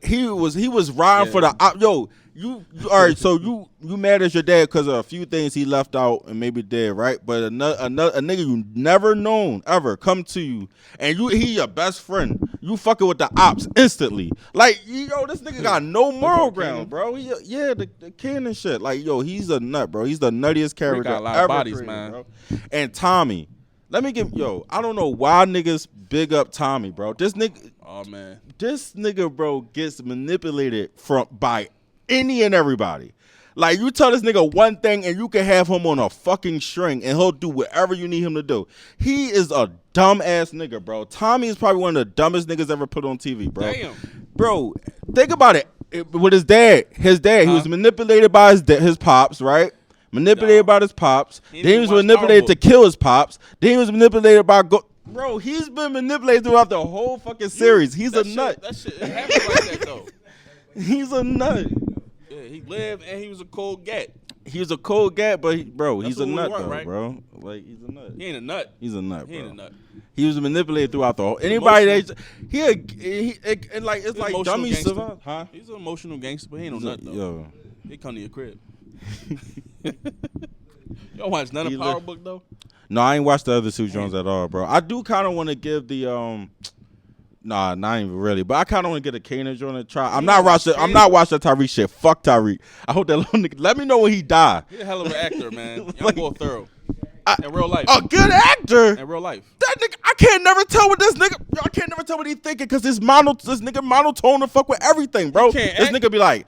He was riding for the you all right? So you mad at your dad because of a few things he left out and maybe did right, but a nigga you never known ever come to you and he your best friend. You fucking with the ops instantly. Like this nigga got no moral ground, bro. The kid and shit. Like he's a nut, bro. He's the nuttiest character got a lot ever of bodies, created, man. bro. And Tommy. Let me give I don't know why niggas big up Tommy, bro. This nigga, bro, gets manipulated by any and everybody. Like you tell this nigga one thing and you can have him on a fucking string and he'll do whatever you need him to do. He is a dumb ass nigga, bro. Tommy is probably one of the dumbest niggas ever put on TV, bro. Damn. Bro, think about it. With his dad, he was manipulated by his pops, right? Manipulated by his pops. He Then he was didn't watch manipulated to Powerbook. kill his pops. Then he was manipulated by bro. He's been manipulated throughout the whole fucking series. He's a nut. That shit happened like that though. He's a nut. Yeah, he lived and he was a cold gat. He was a cold guy, but he's a what we nut want, though, right? bro. Like he's a nut. He ain't a nut. He's a nut, He bro. ain't a nut. He was manipulated throughout the whole. Anybody that and like it's He's like emotional dummy gangster. survive, huh? He's an emotional gangster, but he ain't no nut though. Yo, He come to your crib. You don't watch none of He Power look- Book though. no, I ain't watched the other two Jones at all, bro. I do kind of want to give the Nah, not even really. But I kind of want to get a Kanan joint to try. I'm not watching Tyreek shit. Fuck Tyreek. I hope that little nigga. Let me know when he die. He's a hell of an actor, man. Young Like- boy thorough. In real life. A good actor. In real life. That nigga, I can't never tell what this nigga. I can't never tell what he thinking because this nigga monotone to fuck with everything, bro. can't This act. nigga be like,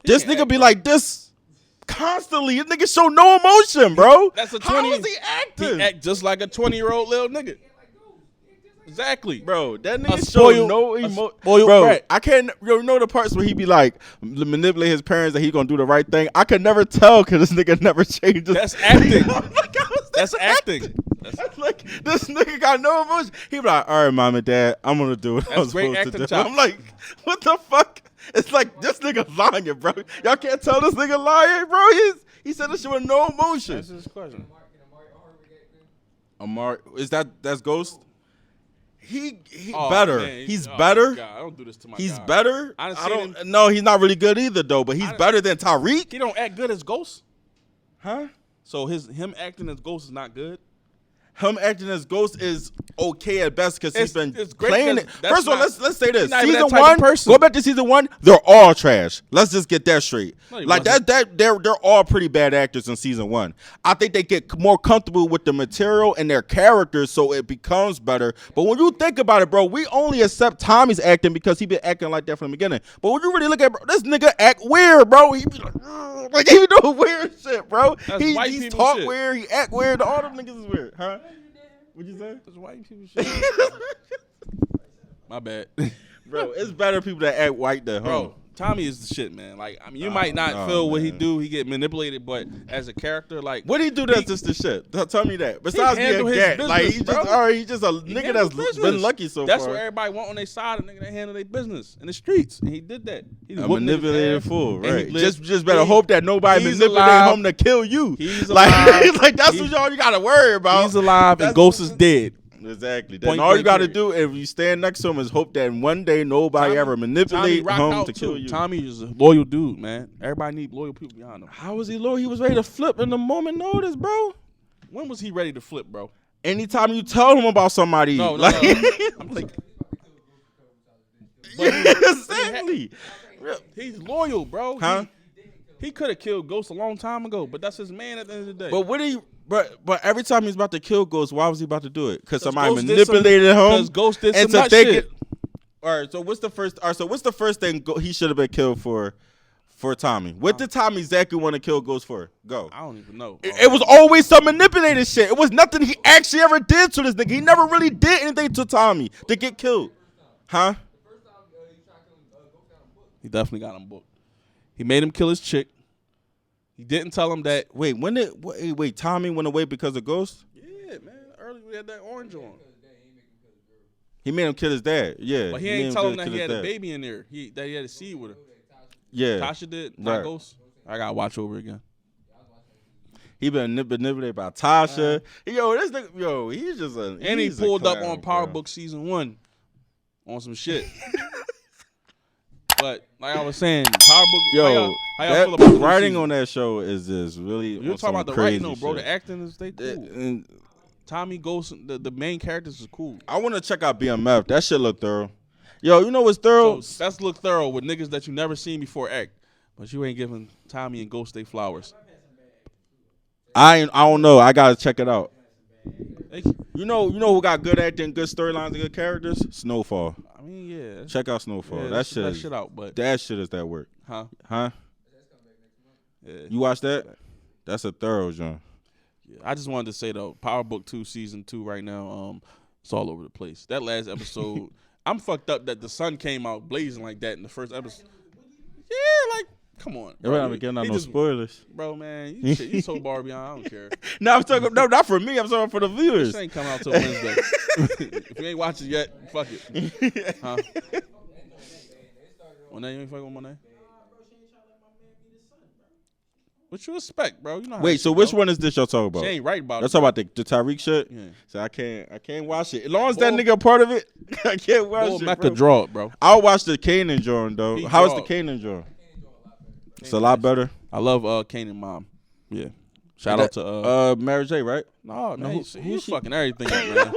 this can't nigga act, be bro. like this constantly. This nigga show no emotion, bro. That's a 20. How is he acting, He act just like a 20-year-old little nigga. Exactly. bro? That A nigga show spoiled- no a emotion, spoiled bro. brat. I can't. You know the parts where he be like manipulate his parents that he gonna do the right thing. I could never tell because this nigga never changes. That's acting. Like, how is That's that acting. That's like this nigga got no emotion. He be like, all right, mom and dad, I'm gonna do what I'm That's great supposed to acting do. chops. I'm like, what the fuck? It's like this nigga lying, bro. Y'all can't tell this nigga lying, bro. He said this shit with no emotion. That's his question. Amari, that's Ghost? He Oh, better. man. He's Oh, better. God, I don't do this to my He's guy. better. I done I seen don't. No, he's not really good either though. But he's better than Tyreek. He don't act good as Ghost. Huh? So him acting as Ghost is not good. Him acting as Ghost is okay at best because he's It's- been it's great playing because it. that's First of all, not- let's say this: he's not even season that type of one, person. go back to season one. They're all trash. Let's just get that straight. No, he Like wasn't. they're all pretty bad actors in season one. I think they get more comfortable with the material and their characters, so it becomes better. But when you think about it, bro, we only accept Tommy's acting because he been acting like that from the beginning. But when you really look at this nigga act weird, bro. He be like he be doing weird shit, bro. That's white He's people talk shit. weird. He act weird. All them niggas is weird, huh? What'd you say? That's white people shit. My bad. Bro, it's better people that act white than Bro, home. Tommy is the shit, man. Like, I mean, you might not no, feel what he man. do. He get manipulated, but as a character, like, What he do that's just the shit? Tell me that. Besides being handle a his gat, like business, he just bro. he's just a he nigga handle that's business. been lucky so That's far. what everybody want on their side. A nigga that handle their business in the streets, and he did that. He A whooped niggas' manipulated ass, fool, and he right? lived- Just better he- hope that nobody he's manipulate alive. him to kill you. He's like, alive. like that's He's- what y'all you gotta worry about. He's alive, and That's- Ghost is dead. Exactly. Then Point all you blank gotta period. do if you stand next to him is hope that one day nobody ever manipulate rocked him out to too. kill you. Tommy is a loyal dude, man. Everybody need loyal people behind him. How was he low? He was ready to flip in the moment notice, bro. When was he ready to flip, bro? Anytime you tell him about somebody, No, no, like, no. I'm like, Exactly. He's loyal, bro. Huh? He could have killed Ghost a long time ago, but that's his man at the end of the day. But what he? But every time he's about to kill Ghost, why was he about to do it? Because somebody Ghost did manipulated him. Because Ghost did and some nut shit. All right. So what's the first? All right. So what's the first thing he should have been killed for? For Tommy, what did Tommy exactly want to kill Ghost for? Go. I don't even know. It was always some manipulated shit. It was nothing he actually ever did to this nigga. He never really did anything to Tommy to get killed. Huh? He definitely got him booked. He made him kill his chick. He didn't tell him that. Wait, wait, Tommy went away because of Ghost? Yeah, man. Early we had that orange on. He made him kill his dad. Yeah. But he ain't tell him that he had a baby in there. That he had a seed with her. Yeah. Tasha did, not Right. Ghost. I gotta watch over again. He been manipulated by Tasha. Yo, this nigga, yo, he's just a. And he he's a pulled up clown, on Power bro. Book season 1 on some shit. But like I was saying, Power Book. Yo, how y'all feel about the the writing season? on that show is just really. You're on talking some about the crazy writing, though, bro. shit. The acting is they cool. And Tommy Ghost, the main characters is cool. I want to check out BMF. That shit look thorough. Yo, you know what's thorough? So that's look thorough with niggas that you never seen before act. But you ain't giving Tommy and Ghost they flowers. I don't know. I gotta check it out. They, You know who got good acting, good storylines, and good characters? Snowfall. I mean, yeah. Check out Snowfall. Yeah, that shit. that shit out, but That shit is that work. huh? Huh? Yeah. You watch that? That's a thorough genre. Yeah, I just wanted to say though, Power Book 2 season 2 right now, it's all over the place. That last episode, I'm fucked up that the sun came out blazing like that in the first episode. Yeah, like come on, Bro, bro. I'm getting out He no just- spoilers. Bro, man, you so Barbie, I don't care. No, I'm talking. No, not for me. I'm talking for the viewers. This ain't come out till Wednesday. If you ain't watched it yet, fuck it. Huh? Monet, you ain't fucking with Monet? What you expect, bro? You know how Wait, that so shit which go. one is this y'all talking about? She ain't right about Let's it. talk about the Tyreek shit. Yeah. So I can't watch it. As long as that nigga a part of it, I can't watch Bull it. Mecca Bro. draw it, bro. I'll watch the Kanan joint though. He How is the draw it. Kanan joint? It's a lot better. I love Kanan mom. Yeah. Shout out to Mary J, right? no, no, he's who's she? fucking everything, man.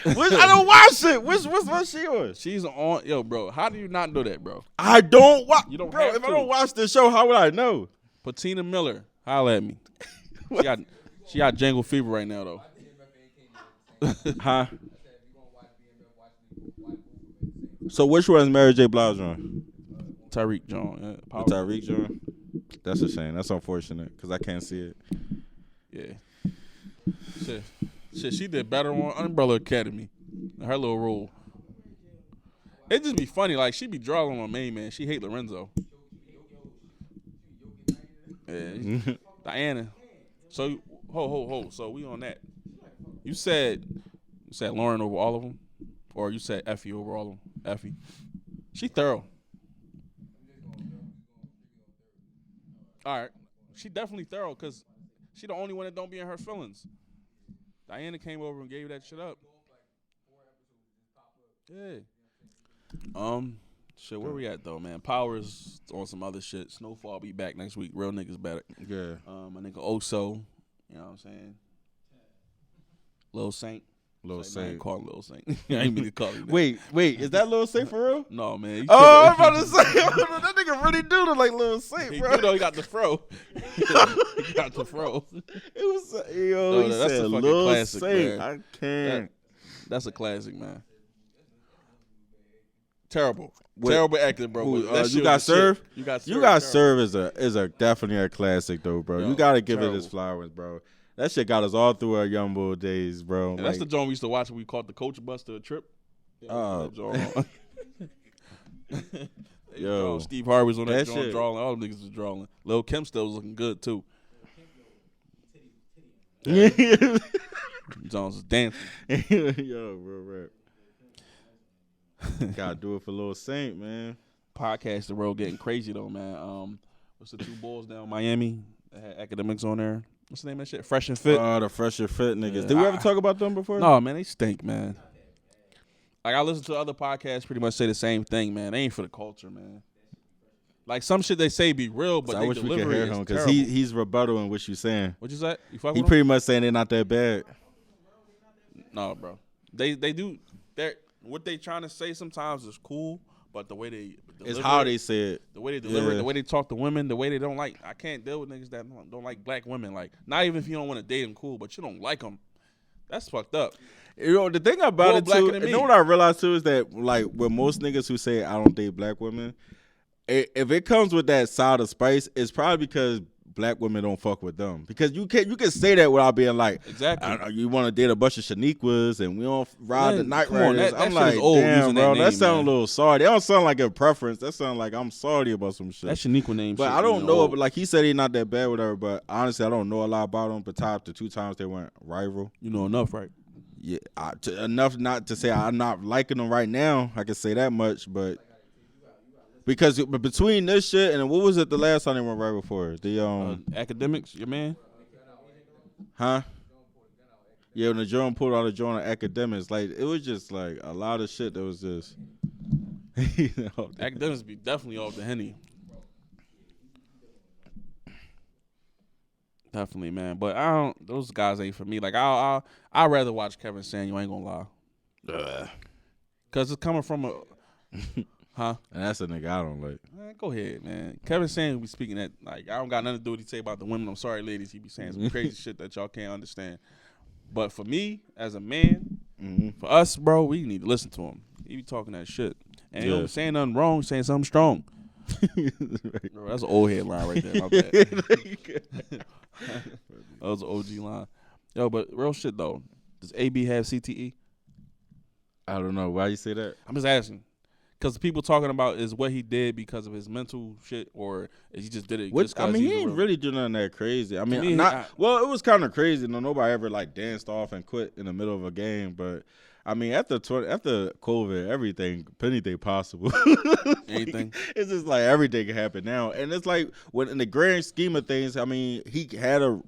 I don't watch it. What's one she on? She's on, yo, bro. How do you not know that, bro? I don't watch. You don't bro, have if I to. don't watch the show, how would I know? Patina Miller, holla at me. She got Jangle Fever right now though. Huh? So which one is Mary J Blige on? Tyreek John. Yeah, The Power. Tyreek joint? That's a shame. That's unfortunate because I can't see it. Yeah. Shit, she did better on Umbrella Academy. Her little role. It just be funny, like she be drawing on main man. She hate Lorenzo. Yeah. Diana. So ho. So we on that. You said Lauren over all of them, or you said Effie over all of them? Effie. She thorough. All right. She definitely thorough because she the only one that don't be in her feelings. Diana came over and gave that shit up. Yeah. Shit, where we at though, man? Power's on some other shit. Snowfall be back next week. Real niggas better. Yeah. My nigga Oso, you know what I'm saying? Lil Saint. Lil I Saint. ain't call him Lil Saint. I ain't mean to call him that. Wait, is that Lil Saint for real? No, man. You Oh, I'm tripping. about to say, that nigga really do look like Lil Saint, He bro. do though, he got the fro. He got the fro. It was No, he that's a said fucking Lil classic, Saint. man. I can't. That's a classic, man. Terrible. What- Terrible acting, bro. Who, but that you shit got was the shit. served? You got served. You got terrible. served is a definitely a classic though, bro. Yo, you gotta give it terrible. his flowers, bro. That shit got us all through our young bull days, bro. And that's the joint we used to watch when we caught the coach bus to a trip. Oh. That joint. Yo. Drawing. Steve Harvey was on that That joint shit. drawing. All them niggas was drawing. Lil Kim still was looking good too. Jones was dancing. Yo, bro. Gotta do it for Lil Saint, man. Podcast the road getting crazy though, man. What's the two bulls down Miami that had academics on there? What's the name of that shit? Fresh and Fit. Oh, the fresher fit niggas. Yeah. Did we ever talk about them before? No, man, they stink, man. Like I listen to other podcasts, pretty much say the same thing, man. They ain't for the culture, man. Like some shit they say be real, but So I they wish we could delivery hear is him because terrible. he's rebuttaling what you saying. What you say? You fuck He with pretty much saying they're not that bad. them? No, bro. They do. They're what they trying to say sometimes is cool, But the way they It's deliver how it, they say it. the way they deliver it, Yeah. the way they talk to women, the way they don't like. I can't deal with niggas that don't like black women. Like, not even if you don't want to date them, cool, but you don't like them. That's fucked up. You know, the thing about More it blacker too, than you me. know what I realized too is that like with most niggas who say I don't date black women, if it comes with that side of spice, it's probably because black women don't fuck with them. Because you can say that without being like, Exactly. I don't know, you want to date a bunch of Shaniquas and we don't ride the Man, night come on, riders. that I'm shit like, is old damn, using bro, that that name, sound man. a little sorry. That don't sound like a preference. That sound like I'm sorry about some shit. That Shaniqua name. But shit, I don't you know, but like he said, he's not that bad, whatever. But honestly, I don't know a lot about him. Besides the 2 times they went rival. you know enough, right? Yeah, enough not to say I'm not liking them right now. I can say that much, but because between this shit and what was it the last time they went right before the Academics, your man. huh? Yeah, when the Jordan pulled out the joint of academics, like it was just like a lot of shit that was just. You know, Academics be definitely off the Henny. Definitely, man. But I don't. Those guys ain't for me. Like I'd rather watch Kevin Samuel. I ain't gonna lie. Cause it's coming from a, huh? and that's a nigga I don't like. Man, go ahead, man. Kevin Samuel be speaking that like I don't got nothing to do with what he say about the women. I'm sorry, ladies. He be saying some crazy shit that y'all can't understand. But for me, as a man, for us, bro, we need to listen to him. He be talking that shit, and he don't saying nothing wrong, saying something strong. Bro, that's an old headline right there. My bad. That was an OG line. Yo, but real shit though. Does AB have CTE? I don't know why you say that. I'm just asking. Because the people talking about is what he did because of his mental shit, or is he just did it just I because mean, he's he a ain't real- really do nothing that crazy. I mean, me, well, it was kind of crazy. No, nobody ever like danced off and quit in the middle of a game. But I mean, after COVID, anything possible. Anything. It's just like everything can happen now, and it's like when in the grand scheme of things, I mean, he had a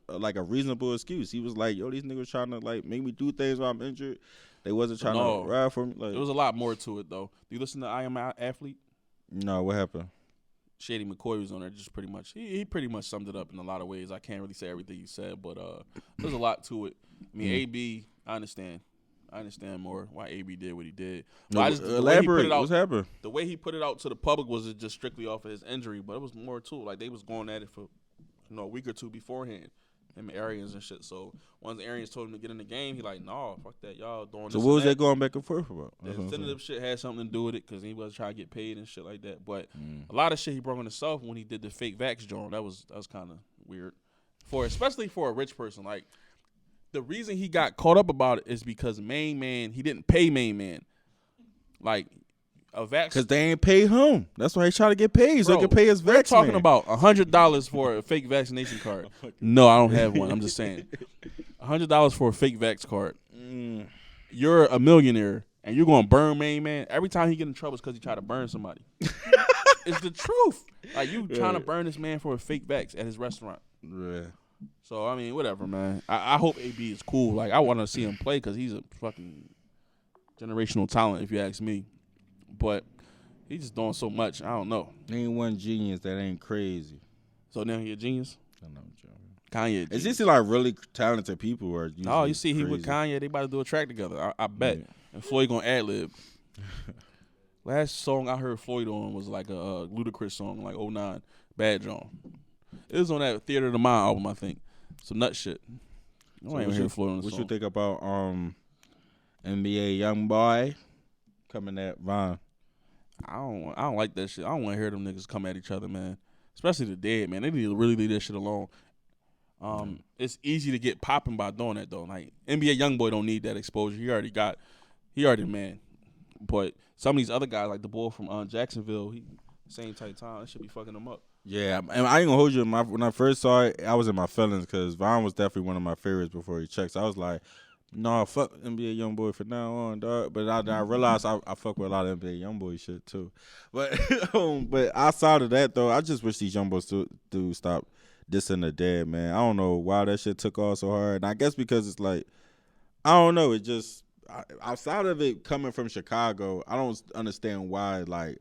like a reasonable excuse. He was like, "Yo, these niggas trying to like make me do things while I'm injured." They wasn't trying to ride for me. Like, There was a lot more to it though. Do you listen to I Am an Athlete? no, what happened? Shady McCoy was on there. Just pretty much, he pretty much summed it up in a lot of ways. I can't really say everything he said, but there's a lot to it. I mean, AB, I understand more why AB did what he did. But I just, the way he put Elaborate. it out, What's happened? the way he put it out to the public was it just strictly off of his injury, but it was more to it. Like they was going at it for a week or two beforehand. Him Arians and shit. So once the Arians told him to get in the game, he like, nah, fuck that. Y'all doing So this. what and was that. they going back and forth about? The incentive shit had something to do with it because he was trying to get paid and shit like that. But a lot of shit he brought on himself when he did the fake vax joint. That was kind of weird, especially for a rich person. Like the reason he got caught up about it is because Main Man, he didn't pay Main Man. Like a vax, Because they ain't pay him. That's why he trying to get paid so he Bro, can pay his we're vaccine. talking about $100 for a fake vaccination card. No, I don't have one. I'm just saying, $100 for a fake vax card. You're a millionaire and you're gonna burn Main Man every time he get in trouble. It's because he tried to burn somebody. It's the truth. Like you trying to burn this man for a fake vax at his restaurant. Yeah. So I mean, whatever, man. I hope AB is cool. Like I want to see him play because he's a fucking generational talent, if you ask me. But he's just doing so much. I don't know. Ain't one genius that ain't crazy. So now he a genius. I know, Joe. Kanye. It's genius. just like really talented people who are usually Oh, you see, he with crazy. Kanye. They about to do a track together. I bet. Yeah. And Floyd gonna ad lib. Last song I heard Floyd on was like a Ludacris song, like 09, Bad John. It was on that Theater of the Mind album, I think. Some nut shit. I So ain't what hear you- Floyd on the What song. you think about NBA YoungBoy coming at Vine? I don't like that shit. I don't want to hear them niggas come at each other, man. Especially the dead, man. They need to really leave that shit alone. It's easy to get popping by doing that though. Like NBA YoungBoy don't need that exposure. He already the man. But some of these other guys, like the boy from Jacksonville, same type time, that should be fucking him up. Yeah, and I ain't gonna hold you. When I first saw it, I was in my feelings because Vine was definitely one of my favorites before he checked. So I was like, no, fuck NBA YoungBoy for now on, dog. But I realized I fuck with a lot of NBA YoungBoy shit too. But but outside of that though, I just wish these young boys to stop dissing the dead, man. I don't know why that shit took off so hard. And I guess because it's like, I don't know. It just outside of it coming from Chicago, I don't understand why like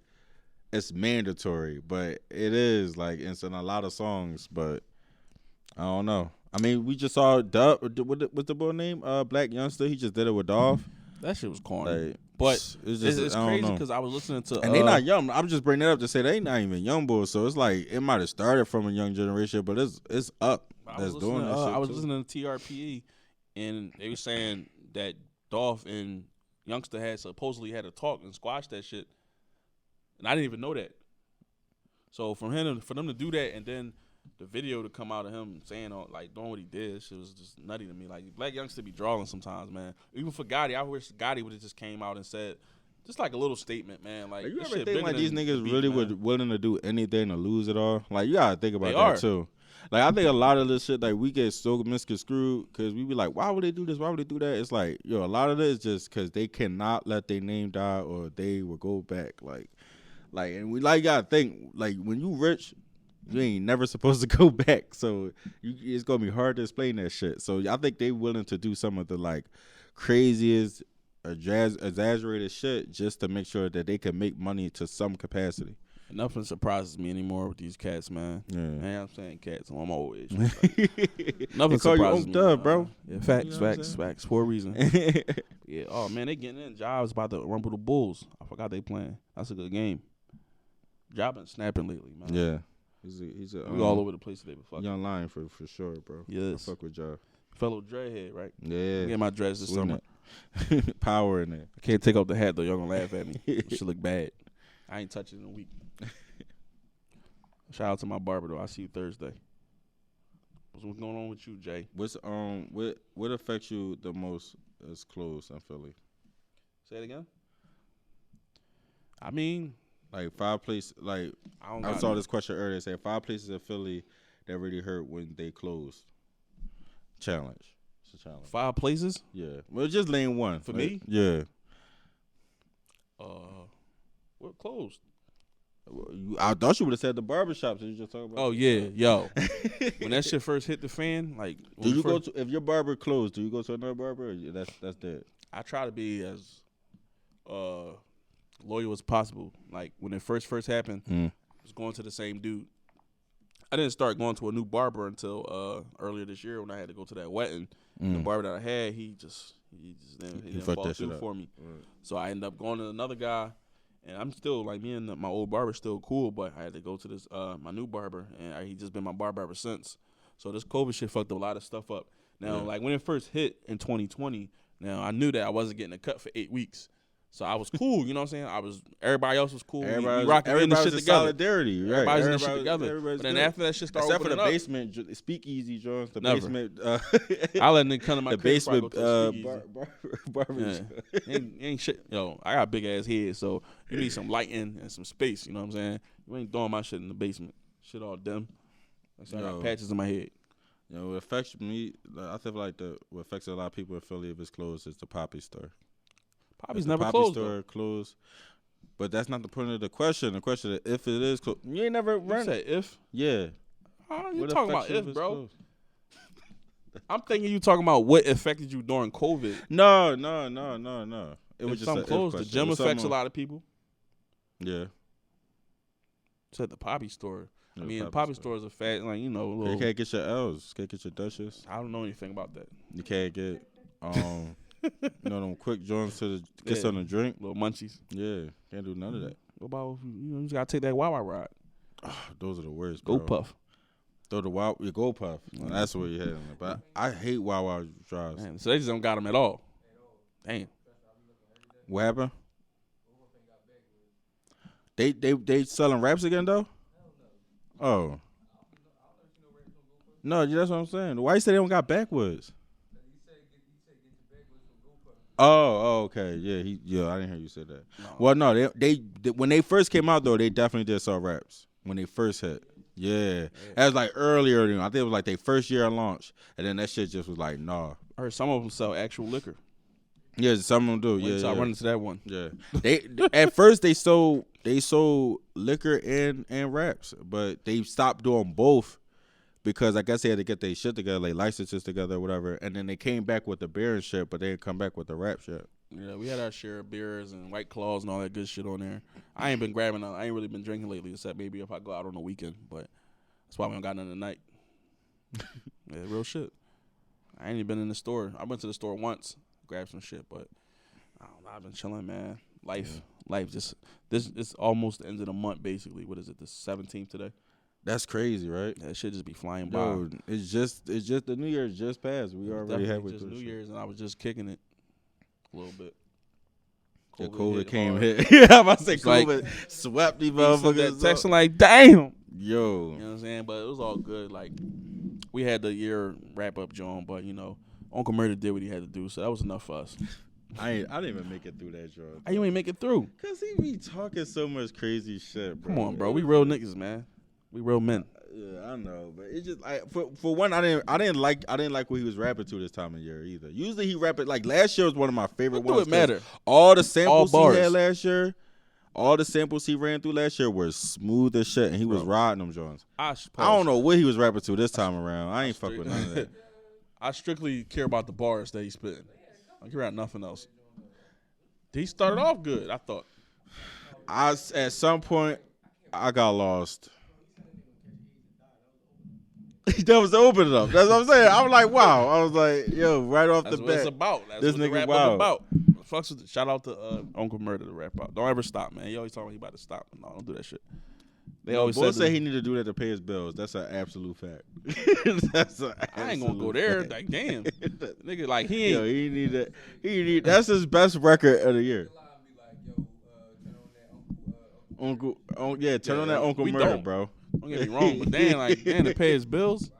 it's mandatory, but it is like it's in a lot of songs. But I don't know. I mean, we just saw Dub. What's the boy name? Black Youngster. He just did it with Dolph. That shit was corny. Like, But it's it's I don't crazy know. because I was listening to And they not young. I'm just bringing it up to say they not even young boys. So it's like it might have started from a young generation, but it's up that's doing that shit I was too. listening to TRPE, and they were saying that Dolph and Youngster had supposedly had a talk and squashed that shit, and I didn't even know that. So for them to do that, and then the video to come out of him saying like doing what he did, shit was just nutty to me. Like Black Youngster be drawing sometimes, man. Even for Gotti, I wish Gotti would have just came out and said just like a little statement, man. Like You this ever shit think bigger like these than niggas the beef, really man. willing to do anything to lose it all? Like you gotta think about They that are. too. Like I think a lot of this shit like we get so misconstrued because we be like, why would they do this? Why would they do that? It's like yo, a lot of it is just because they cannot let their name die or they will go back. Like and we like gotta think like when you rich. You ain't never supposed to go back, so it's gonna be hard to explain that shit. So I think they willing to do some of the like craziest, exaggerated shit just to make sure that they can make money to some capacity. Nothing surprises me anymore with these cats, man. Yeah, Man, I'm saying cats. I'm old age. They Nothing call you surprises Unc me, Dub, bro. Yeah, facts, You know what I'm facts, saying? facts. For a reason. Yeah. Oh man, they getting in. Jobs about to rumble the Bulls. I forgot they playing. That's a good game. Job been snapping lately, man. Yeah, he's a We all over the place today, but fuck. young lion for sure, bro. Yes. I fuck with y'all. Fellow dreadhead, right? Yeah, Get my dreads this Swing summer. it. Power in there. I can't take off the hat though. Y'all gonna laugh at me. It should look bad. I ain't touched it in a week. Shout out to my barber though. I see you Thursday. What's going on with you, Jay? What's what affects you the most as clothes in Philly? Say it again. I mean, Like 5 places. Like I saw this question earlier. Saying 5 places in Philly that really hurt when they closed. Challenge. It's a challenge. 5 places. Yeah. Well, just name one For me? Yeah. We're closed. I thought you would have said the barbershops that you just talking about. Oh yeah, yo. When that shit first hit the fan, like Do you go to if your barber closed? Do you go to another barber? Or that's dead. I try to be as loyal as possible. Like when it first happened, I was going to the same dude. I didn't start going to a new barber until earlier this year when I had to go to that wedding. The barber that I had, he didn't fucked fall that shit through up. for me. So I ended up going to another guy, and I'm still like me and my old barber still cool, but I had to go to this my new barber, and he just been my barber ever since. So this COVID shit fucked a lot of stuff up. Now, like when it first hit in 2020, now I knew that I wasn't getting a cut for 8 weeks. So I was cool, you know what I'm saying? Everybody else was cool. We rocking in the shit in together. solidarity, right? Everybody's in the shit together. everybody's But then good. after that shit started Except for opening the up, basement, speakeasy joints, the Never. basement. I let nigga come to my the crib before I basement go to the speakeasy. barbers. Yeah. ain't shit. Yo, I got a big ass head, so you need some lighting and some space. You know what I'm saying? You ain't throwing my shit in the basement. Shit all dim. I got patches in my head. You know, what affects me. I feel like what affects a lot of people in Philly if it's closed is the Poppy store. Poppy's If the never Poppy closed. store closed. But that's not the point of the question. The question is if it is closed. You ain't never You run. said if? Yeah. Oh, you What talking affects about you if, it's bro? closed? I'm thinking you talking about what affected you during COVID. No. It If was just something a closed, the question. gym It was affects a something- lot of people. Yeah. Said the Poppy store. I Yeah, mean, Poppy Poppy store. store is a fat, like You little. can't get your L's. Can't get your Dutchess. I don't know anything about that. You can't get them quick joints to get Yeah. something to drink. Little munchies. Yeah. Can't do none of that. What about you just gotta take that Wawa ride? Those are the worst. Go bro. puff. Throw the Wawa, your Go Puff. That's where you're heading. But I hate Wawa drives. Man, so they just don't got them at all. Damn. What happened? They selling wraps again though? Oh. No, that's what I'm saying. Why you say they don't got backwoods? Oh, okay. Yeah, I didn't hear you say that. No. Well, no, they when they first came out though, they definitely did sell wraps when they first hit. Yeah. That was like earlier. I think it was like their first year of launch, and then that shit just was like, nah. I heard some of them sell actual liquor. Yeah, some of them do. Wait till I Yeah. run into that one. Yeah, they at first they sold liquor and wraps, but they stopped doing both because I guess they had to get their shit together, like licenses together or whatever, and then they came back with the beer and shit, but they didn't come back with the rap shit. Yeah, we had our share of beers and White Claws and all that good shit on there. I ain't been grabbing none. I ain't really been drinking lately, except maybe if I go out on the weekend. But that's why we don't got nothing tonight. Yeah, real shit. I ain't even been in the store. I went to the store once, grabbed some shit, but I don't know, I've been chilling, man. Life. Just this. It's almost the end of the month, basically. What is it? The 17th today. That's crazy, right? That shit just be flying by. Yo, it's just the New Year's just passed. We already Definitely halfway just through. New the shit. Year's, and I was just kicking it a little bit. The COVID came hard. hit. Yeah, I'm about to say It's like- COVID swept these He sent motherfuckers. that text up. and like, damn. Yo, You know what I'm saying? But it was all good. Like, we had the year wrap up, John. But Uncle Murder did what he had to do, so that was enough for us. I didn't even make it through that, Joe. How you ain't make it through? Cause he be talking so much crazy shit, bro. Come on, bro. We real niggas, man. We real men. Yeah, I know, but it's just for one, I didn't like what he was rapping to this time of year either. Usually he rapping like last year was one of my favorite What do ones. it matter? All the samples All he had bars. last year, all the samples he ran through last year were smooth as shit, and he was riding them joints. I don't know what he was rapping to this time around. I ain't fuck with none of that. I strictly care about the bars that he's spitting. I don't care about nothing else. He started off good, I thought. At some point I got lost. That was to open it up. That's what I'm saying. I was like, wow. I was like, yo, right off That's the what it's bat. about. That's This what the nigga rap wild. is about. Fucks with shout out to Uncle Murder, the rap out. Don't ever stop, man. You always talking about he about to stop. No, don't do that shit. They always Boy said say he need to do that to pay his bills. That's an absolute fact. That's an I ain't gonna go absolute there. fact. like damn, nigga, like he ain't. Yo, he need that. That's his best record of the year. Turn on that Uncle we Murder, don't. bro. Don't get me wrong, but damn, to pay his bills.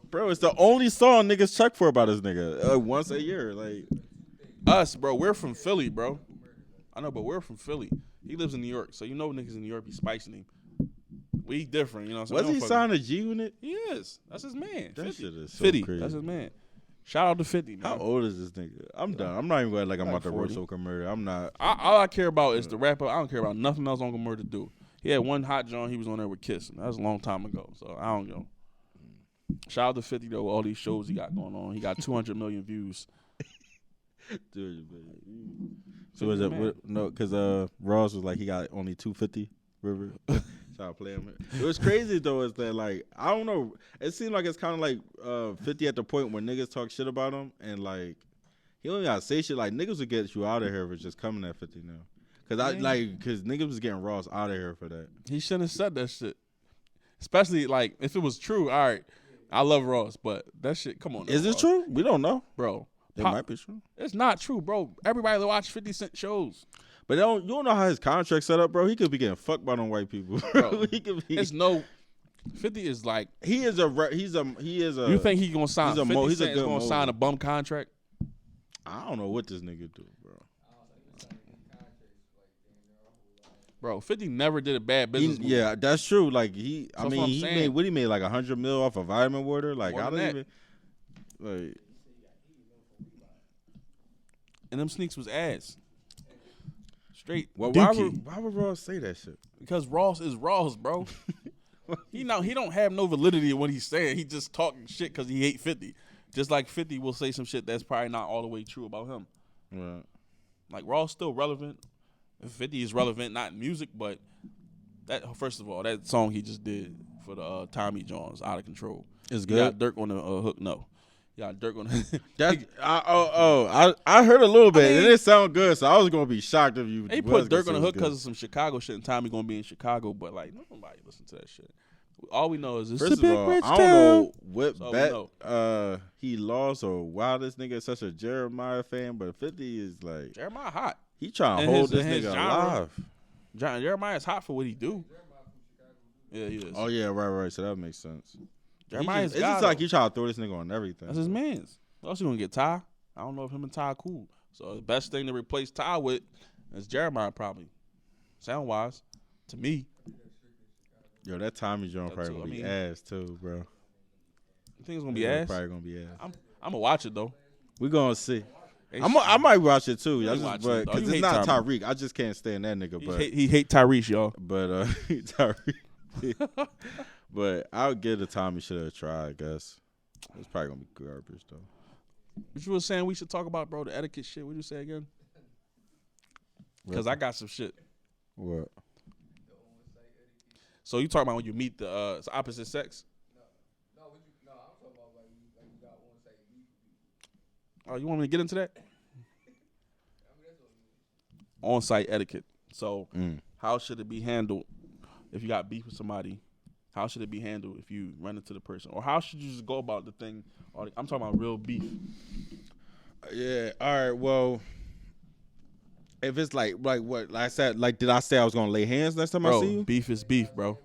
Bro, it's the only song niggas check for about this nigga once a year. Like, Us, bro, we're from Philly, bro. I know, but we're from Philly. He lives in New York, so niggas in New York be spicing him. We different, you know what I'm saying? was he signed a G Unit? He is. That's his man. That 50. shit is so 50. crazy. That's his man. Shout out to 50, man. How old is this nigga? I'm done. I'm not even going like I'm Like about to 40. roast Uncle Murder. I'm not. All I care about is the rapper. I don't care about nothing else Uncle Murder do. He had one hot joint. He was on there with Kiss. And that was a long time ago, so I don't know. Shout out to 50, though, all these shows he got going on. He got 200 million views. Dude, so was it? No, because Ross was like he got only 250. River, try to play him. It was crazy though. Is that like I don't know? It seemed like it's kind of like 50 at the point where niggas talk shit about him and like he don't gotta say shit. Like niggas would get you out of here for just coming at 50 now. Cause niggas was getting Ross out of here for that. He shouldn't have said that shit. Especially like if it was true. All right, I love Ross, but that shit. Come on, Is it Ross. true? We don't know. bro? It might be true. It's not true, bro. Everybody watch 50 Cent shows. But you don't know how his contract set up, bro. He could be getting fucked by them white people. Bro, he could be. It's no 50 is like. He is a. You think he gonna sign? he's a 50 mo- he's a Cent is good gonna sign a mogul. bum contract, I don't know what this nigga do, bro. bro. 50 never did a bad business. move. Yeah, that's true. Like That's what I'm he saying. made what he made like 100 mil off of vitamin water. Like More I than don't that. even like. And them sneaks was ass. Straight. Well, dookie. why would Ross say that shit? Because Ross is Ross, bro. he don't have no validity in what he's saying. He just talking shit because he hate 50. Just like 50 will say some shit that's probably not all the way true about him. Right. Like Ross still relevant. 50 is relevant, not in music, but that first of all, that song he just did for the Tommy John's Out of Control. It's You good. got Dirk on the hook. No, you got Dirk on the. I heard a little bit. mean- It didn't sound good, so I was gonna be shocked if you. They was put gonna Dirk say on the it was hook good. because of some Chicago shit, and Tommy gonna be in Chicago. But like nobody listen to that shit. All we know is it's First a of big all, rich I don't town. know what That's all we bet he lost or why this nigga is such a Jeremiah fan, but 50 is like Jeremiah hot. he trying to And hold his- this and his nigga genre. alive. Jeremiah's hot for what he do. Yeah, he is. Oh yeah, right. So that makes sense. Jeremiah's It's God, just like though. you try to throw this nigga on everything. That's his man's. Also gonna get Ty. I don't know if him and Ty cool. So the best thing to replace Ty with is Jeremiah probably. Sound wise. To me. Yo, that Tommy Jones That probably too, gonna I be mean- ass too, bro. You think it's gonna be Yeah, ass? Probably gonna be ass. I'm gonna watch it though. We gonna see. They I might watch it too. You I ain't just, watching but it, though. because You it's hate not Tommy. Tyreek. I just can't stand that nigga. But He hate Tyrese, y'all. Tyreek. But I'll give the Tommy shit a try. I guess it's probably gonna be garbage though. What you was saying we should talk about, bro? The etiquette shit. What you say again? Because I got some shit. What? So you talking about when you meet the opposite sex? No, I'm talking about like you got on site beef. Oh, you want me to get into that? I mean, that's on-site etiquette. So how should it be handled if you got beef with somebody? How should it be handled if you run into the person? Or how should you just go about the thing? I'm talking about real beef. Yeah. All right. Well, if it's like what like I said, like did I say I was gonna lay hands next time I see you? Beef is beef, bro.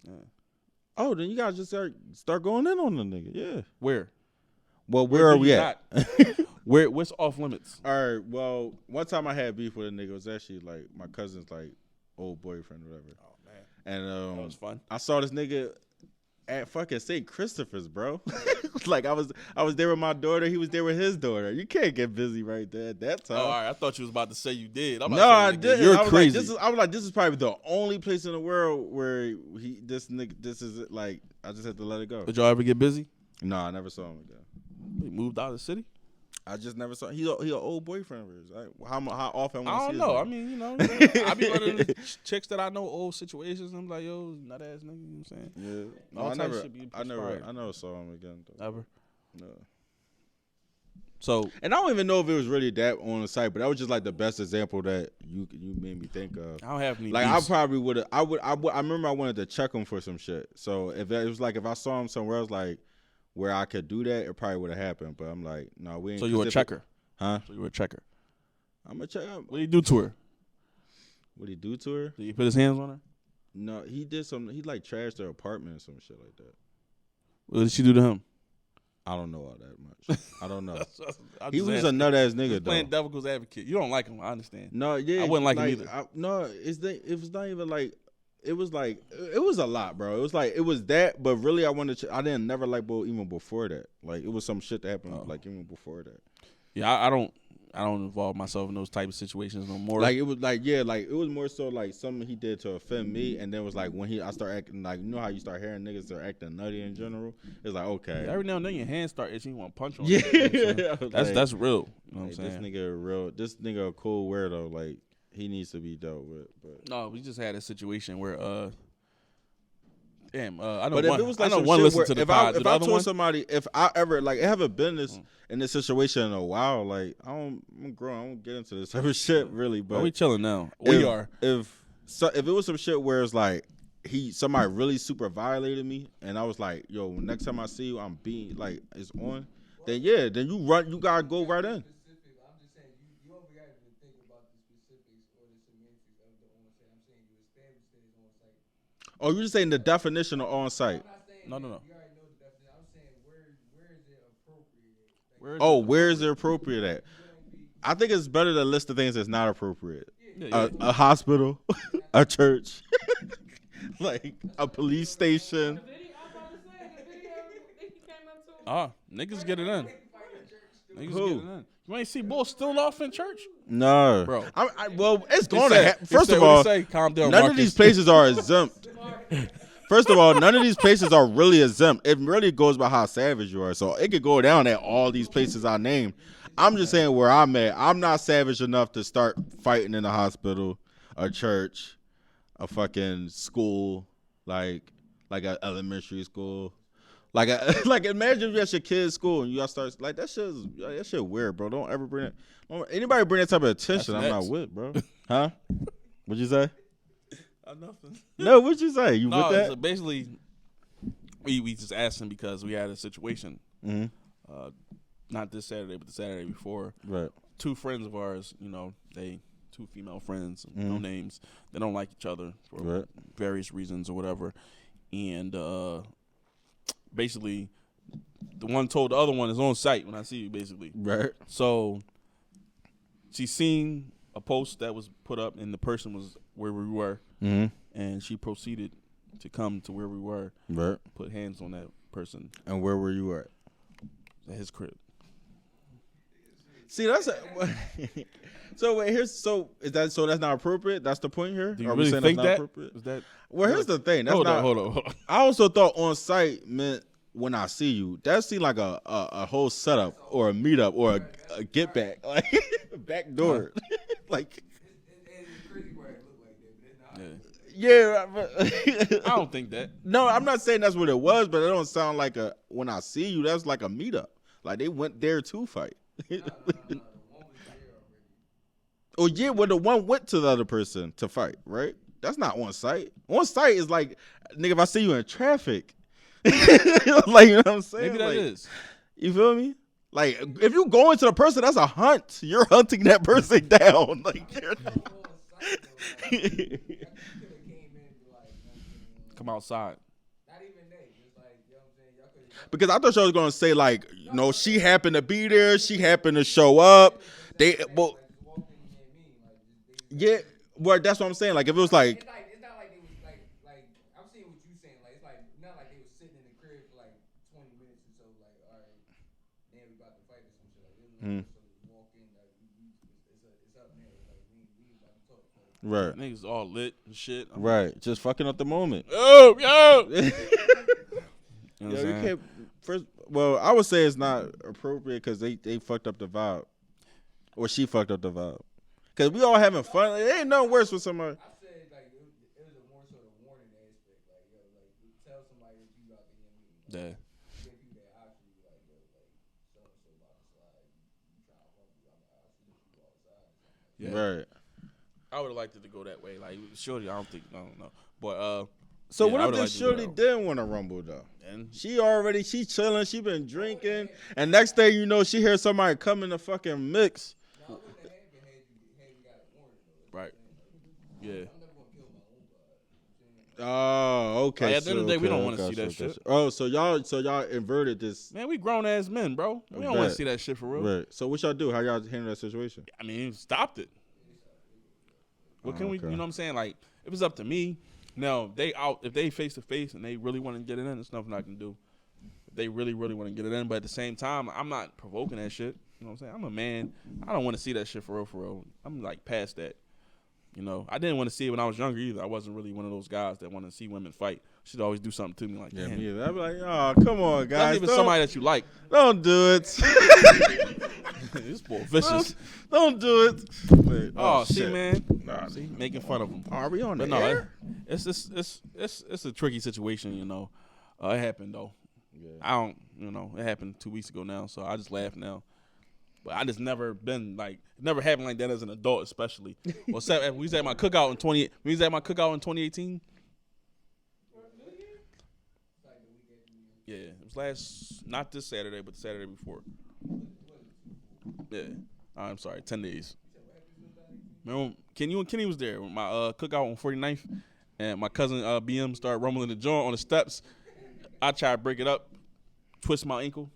Yeah. Oh, then you guys just start going in on the nigga. Yeah. Where? Well, where are do we you at? What's off limits? All right. Well, one time I had beef with a nigga. It was actually like my cousin's like old boyfriend, or whatever. Oh man, And that was fun. I saw this nigga at fucking St. Christopher's, bro. Like I was there with my daughter. He was there with his daughter. You can't get busy right there at that time. Oh, all right. I thought you was about to say you did. No, I didn't. You're I was crazy. Like, this is probably the only place in the world where this is it. Like, I just had to let it go. Did y'all ever get busy? No, I never saw him again. He moved out of the city. I just never saw. He an old boyfriend of his. Like, how often? I don't see know. his I mean, you know, I be running chicks that I know old situations. And I'm like, yo, nut ass nigga. You know what I'm saying? Yeah. No, All I type never. shit be I expired. never saw him again. Though. Ever. No. So, And I don't even know if it was really that on the site, but that was just like the best example that you made me think of. I don't have any. Like beefs. I probably would have. I remember I wanted to check him for some shit. So if it was like if I saw him somewhere else, like where I could do that, it probably would have happened. But I'm like, no, we ain't. So you were a checker? Huh? So you were a checker? I'm gonna check out. What did he do to her? What he do to her? Did he put his hands on her? No, he did some. He like trashed her apartment or some shit like that. What did she do to him? I don't know all that much. I don't know. I'm He just was asking. a nut ass nigga Just playing though. devil's advocate. You don't like him. I understand. No, yeah, I wouldn't like him either. No, it was not even like. It was like it was a lot, bro. It was like it was that, but really I wanted to. I didn't never like Bo even before that. Like it was some shit that happened like even before that. Yeah, I don't involve myself in those type of situations no more. Like it was like it was more so like something he did to offend me, and then it was like when I start acting like you know how you start hearing niggas start acting nutty in general. It's like okay, every now and then your hands start itching. You want to punch on. yeah, Them, you know what I'm saying? Like, that's real. You know what I'm like, saying? this nigga a cool weirdo. Like he needs to be dealt with. But No, we just had a situation where I know but one. if it was like I know some one shit listen where to the if pod. I told somebody if I ever like I haven't been in this situation in a while, like I'm grown, I don't get into this type of shit really. But we chilling now. We are. If it was some shit where it's like somebody really super violated me, and I was like, yo, next time I see you, I'm being like it's on. Then then you gotta go right in. Specific. I'm just saying you don't got to think about the specifics or the semantics of the on-site. I'm saying you established that it's on-site. Oh, you're just saying the definition of on site. I'm not saying No. you already know the definition. I'm saying where is it appropriate? Like, Where is it appropriate at? I think it's better to list the things that's not appropriate. Yeah. A hospital, a church, like a police station. The video, I'm about to say, the video he came up to. Niggas get it in. Niggas Who? get it in. You ain't see Bull still off in church, No, bro. Well, it's He going to said- happen. he First said of what he all, say, calm down, none Marcus. of these places are exempt. First of all, none of these places are really exempt. It really goes by how savage you are. So it could go down at all these places I named. I'm just saying where I'm at. I'm not savage enough to start fighting in a hospital, a church, a fucking school, like an elementary school. Like imagine if you at your kid's school and you all start like that shit weird, bro. Don't ever bring it. Anybody bring that type of attention, That's I'm not next. with, bro. Huh? What'd you say? Nothing. No, what'd you say? You No, with that? so basically, we just asked him because we had a situation. Mm-hmm. Not this Saturday, but the Saturday before. Right. Two friends of ours, two female friends, no names. They don't like each other for various reasons or whatever. And basically, the one told the other one is on site when I see you, basically. Right. So she seen a post that was put up, and the person was where we were, and she proceeded to come to where we were, Right. put hands on that person And where were you at? at his crib. See, that's so. Wait, is that so? That's not appropriate. That's the point here. Do you Are we really saying think that's not that? appropriate? Is that? Well, here's the thing. That's Hold not. on, hold on. I also thought on site meant when I see you. That seemed like a whole setup or a meetup or a get back, like back door, like. it's crazy where it look like that, but it's not. Yeah. Yeah, but I don't think that. no, I'm not saying that's what it was, but it don't sound like when I see you, that's like a meetup. Like they went there to fight. The one was there already. Oh yeah, well the one went to the other person to fight, right? That's not on site. On site is like, nigga, if I see you in traffic, like you know what I'm saying? Maybe that like, is. You feel me? Like if you go into the person, that's a hunt. You're hunting that person down. Like you're Come outside. Not even they, just like, you know what I'm saying? Y'all could because I thought y'all was gonna say like, she happened to be there, she happened to show up. They well, walk in near me, like, just, yeah, well that's what I'm saying. Like if it was like, it's not like they was like I'm seeing what you saying. Like it's like not like they was sitting in the crib for like 20 minutes or so. Like all right, then we about to fight or some shit. Like this Mm. so walk in like it's up now. Like we about to talk. Like, right, Niggas all lit and shit. right, just fucking up the moment. Yo, yo. You know what I'm You saying? can't first. Well, I would say it's not appropriate because they fucked up the vibe, or she fucked up the vibe. Cause we all having fun. It ain't nothing worse with somebody. I said like it was a more sort of warning aspect. Like yo, like tell somebody that you out there in me. Yeah. Give you that option. You like yo, like so and so about to slide. You trying to hump you? I'll see you outside. Yeah. Right. I would have liked it to go that way. Like, shorty, I don't know. But, So yeah, what I if would've the liked it to go shorty that way. didn't want to rumble though? And She chilling, she been drinking, and next thing you know, she hears somebody come in the fucking mix. Now, what would have happened had you got a warning though? right. Yeah. I'm never gonna kill my own vibe. Oh, okay. Like, at the end of the day, we okay, don't wanna okay, see that okay. shit. Oh, so y'all inverted this. Man, we grown ass men, bro. We don't want Bet. to see that shit for real. Right. So what y'all do? How y'all handle that situation? I mean, stopped it. What can we, okay. you know what I'm saying? Like, if it's up to me, now, if they face to face and they really want to get it in, there's nothing I can do. If they really, really want to get it in, but at the same time, I'm not provoking that shit. You know what I'm saying? I'm a man. I don't want to see that shit for real, for real. I'm like past that. You know, I didn't want to see it when I was younger either. I wasn't really one of those guys that want to see women fight. She'd always do something to me like, Yeah, damn. me either. I'd be like, oh, come on, Not guys. even somebody that you like. Don't do it. This boy vicious. Don't do it. Wait, Oh, see, shit. man. Nah. See, making fun of him. Are we on the But no, air? it's a tricky situation, you know. It happened though. Yeah. I don't, it happened 2 weeks ago now, so I just laugh now. But I just never been like, never happened like that as an adult, especially. Well, except we was at my cookout in 2018. Yeah, it was not this Saturday, but the Saturday before. Yeah, I'm sorry, 10 days. Remember, Kenny was there. My cookout on 49th, and my cousin BM started rumbling the joint on the steps. I tried to break it up, twist my ankle,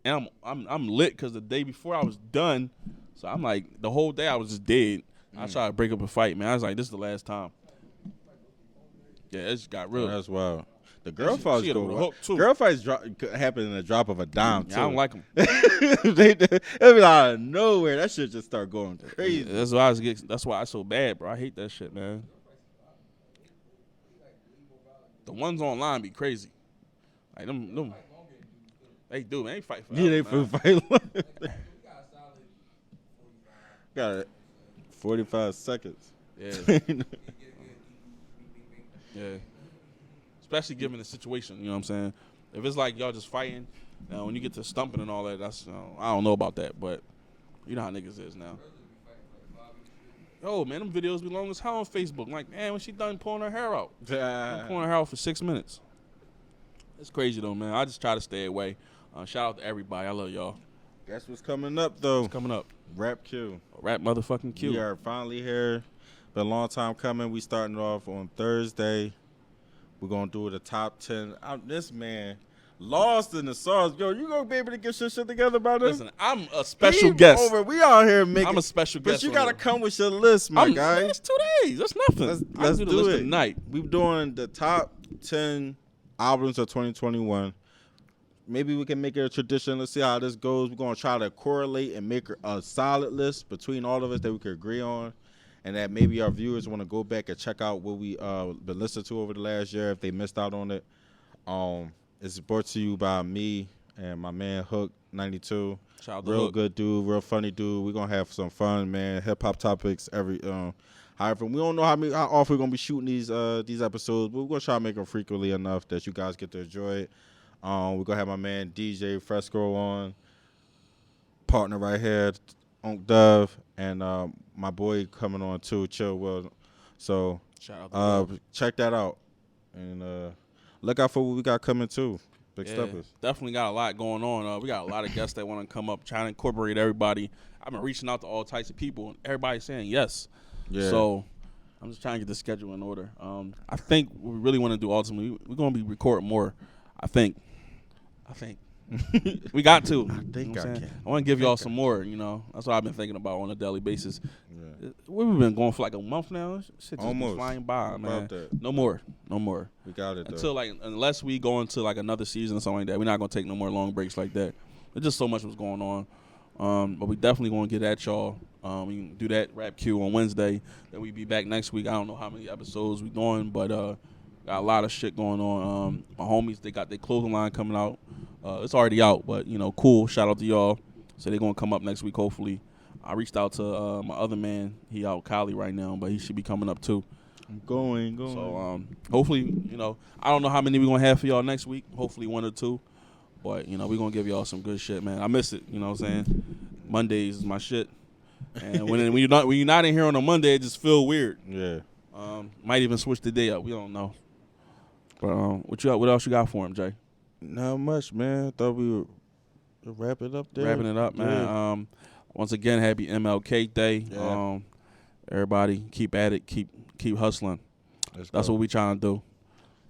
and I'm lit because the day before I was done. So I'm like, the whole day I was just dead. I tried to break up a fight, man. I was like, this is the last time. Yeah, it just got real. That's wild. The girl fights she hit her go with a wild. hook, too. Girl fights happen in a drop of a dime, too. Yeah, I don't like them. It'll be out of nowhere. That shit just start going crazy. That's why I so bad, bro. I hate that shit, man. The ones online be crazy. Like them. They do, man. They fight for Yeah, they man. fight. Got it. 45 seconds. Yeah. Yeah. Especially given the situation, you know what I'm saying? If it's like y'all just fighting, when you get to stumping and all that, that's I don't know about that, but you know how niggas is now. Oh man, them videos be long as hell on Facebook. Like, man, when she done pulling her hair out. Pulling her hair out for 6 minutes. It's crazy though, man. I just try to stay away. Shout out to everybody. I love y'all. Guess what's coming up, though? What's coming up? Rap Q. Rap motherfucking Q. We are finally here. Been a long time coming. We starting off on Thursday. We're going to do the top 10. This man lost in the sauce. Yo, you going to be able to get your shit together by this? Listen, I'm a special guest. We out here making. I'm a special guest. But you on got to here. come with your list, my guy. It's 2 days. That's nothing. Let's do the do list it tonight. We're doing the top 10 albums of 2021. Maybe we can make it a tradition. Let's see how this goes. We're going to try to correlate and make a solid list between all of us that we could agree on, and that maybe our viewers want to go back and check out what we been listening to over the last year if they missed out on it. It's brought to you by me and my man Hook 92. Shout out to Real Hook. good dude, real funny dude. We're going to have some fun, man. Hip-hop topics however, we don't know how often we're going to be shooting these episodes, but we're going to try to make them frequently enough that you guys get to enjoy it. We're going to have my man DJ Fresco on, partner right here. Unc Dove, and my boy coming on too, Chill Will. So Shout out to check that out, and look out for what we got coming too. Big steppers. Definitely got a lot going on. We got a lot of guests that want to come up, trying to incorporate everybody. I've been reaching out to all types of people, and everybody's saying yes. Yeah. So I'm just trying to get the schedule in order. I think what we really want to do ultimately, we're going to be recording more. I think. We got to. I want to give y'all some more, That's what I've been thinking about on a daily basis. Yeah. We've been going for like a month now. Shit just Almost. been flying by, man. About that. No more. We got it, Until unless we go into like another season or something like that, we're not going to take no more long breaks like that. There's just so much was going on. But we definitely going to get at y'all. We can do that Rap Q on Wednesday. Then we be back next week. I don't know how many episodes we doing, but got a lot of shit going on. My homies, they got their clothing line coming out. It's already out, but, cool. Shout out to y'all. So they're going to come up next week, hopefully. I reached out to my other man. He out Cali right now, but he should be coming up too. I'm going. So hopefully, I don't know how many we're going to have for y'all next week. Hopefully 1 or 2. But, we're going to give y'all some good shit, man. I miss it, you know what I'm saying? Mondays is my shit. And when you're not in here on a Monday, it just feel weird. Yeah. Might even switch the day up. We don't know. But what else you got for him, Jay? Not much, man. Thought we would wrap it up there. Wrapping it up, man. Yeah. Once again, happy MLK Day. Yeah. Everybody keep at it. Keep hustling. That's what we trying to do.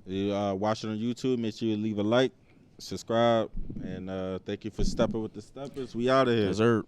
You watching on YouTube, make sure you leave a like, subscribe, and thank you for stepping with the steppers. We out of here. Dessert.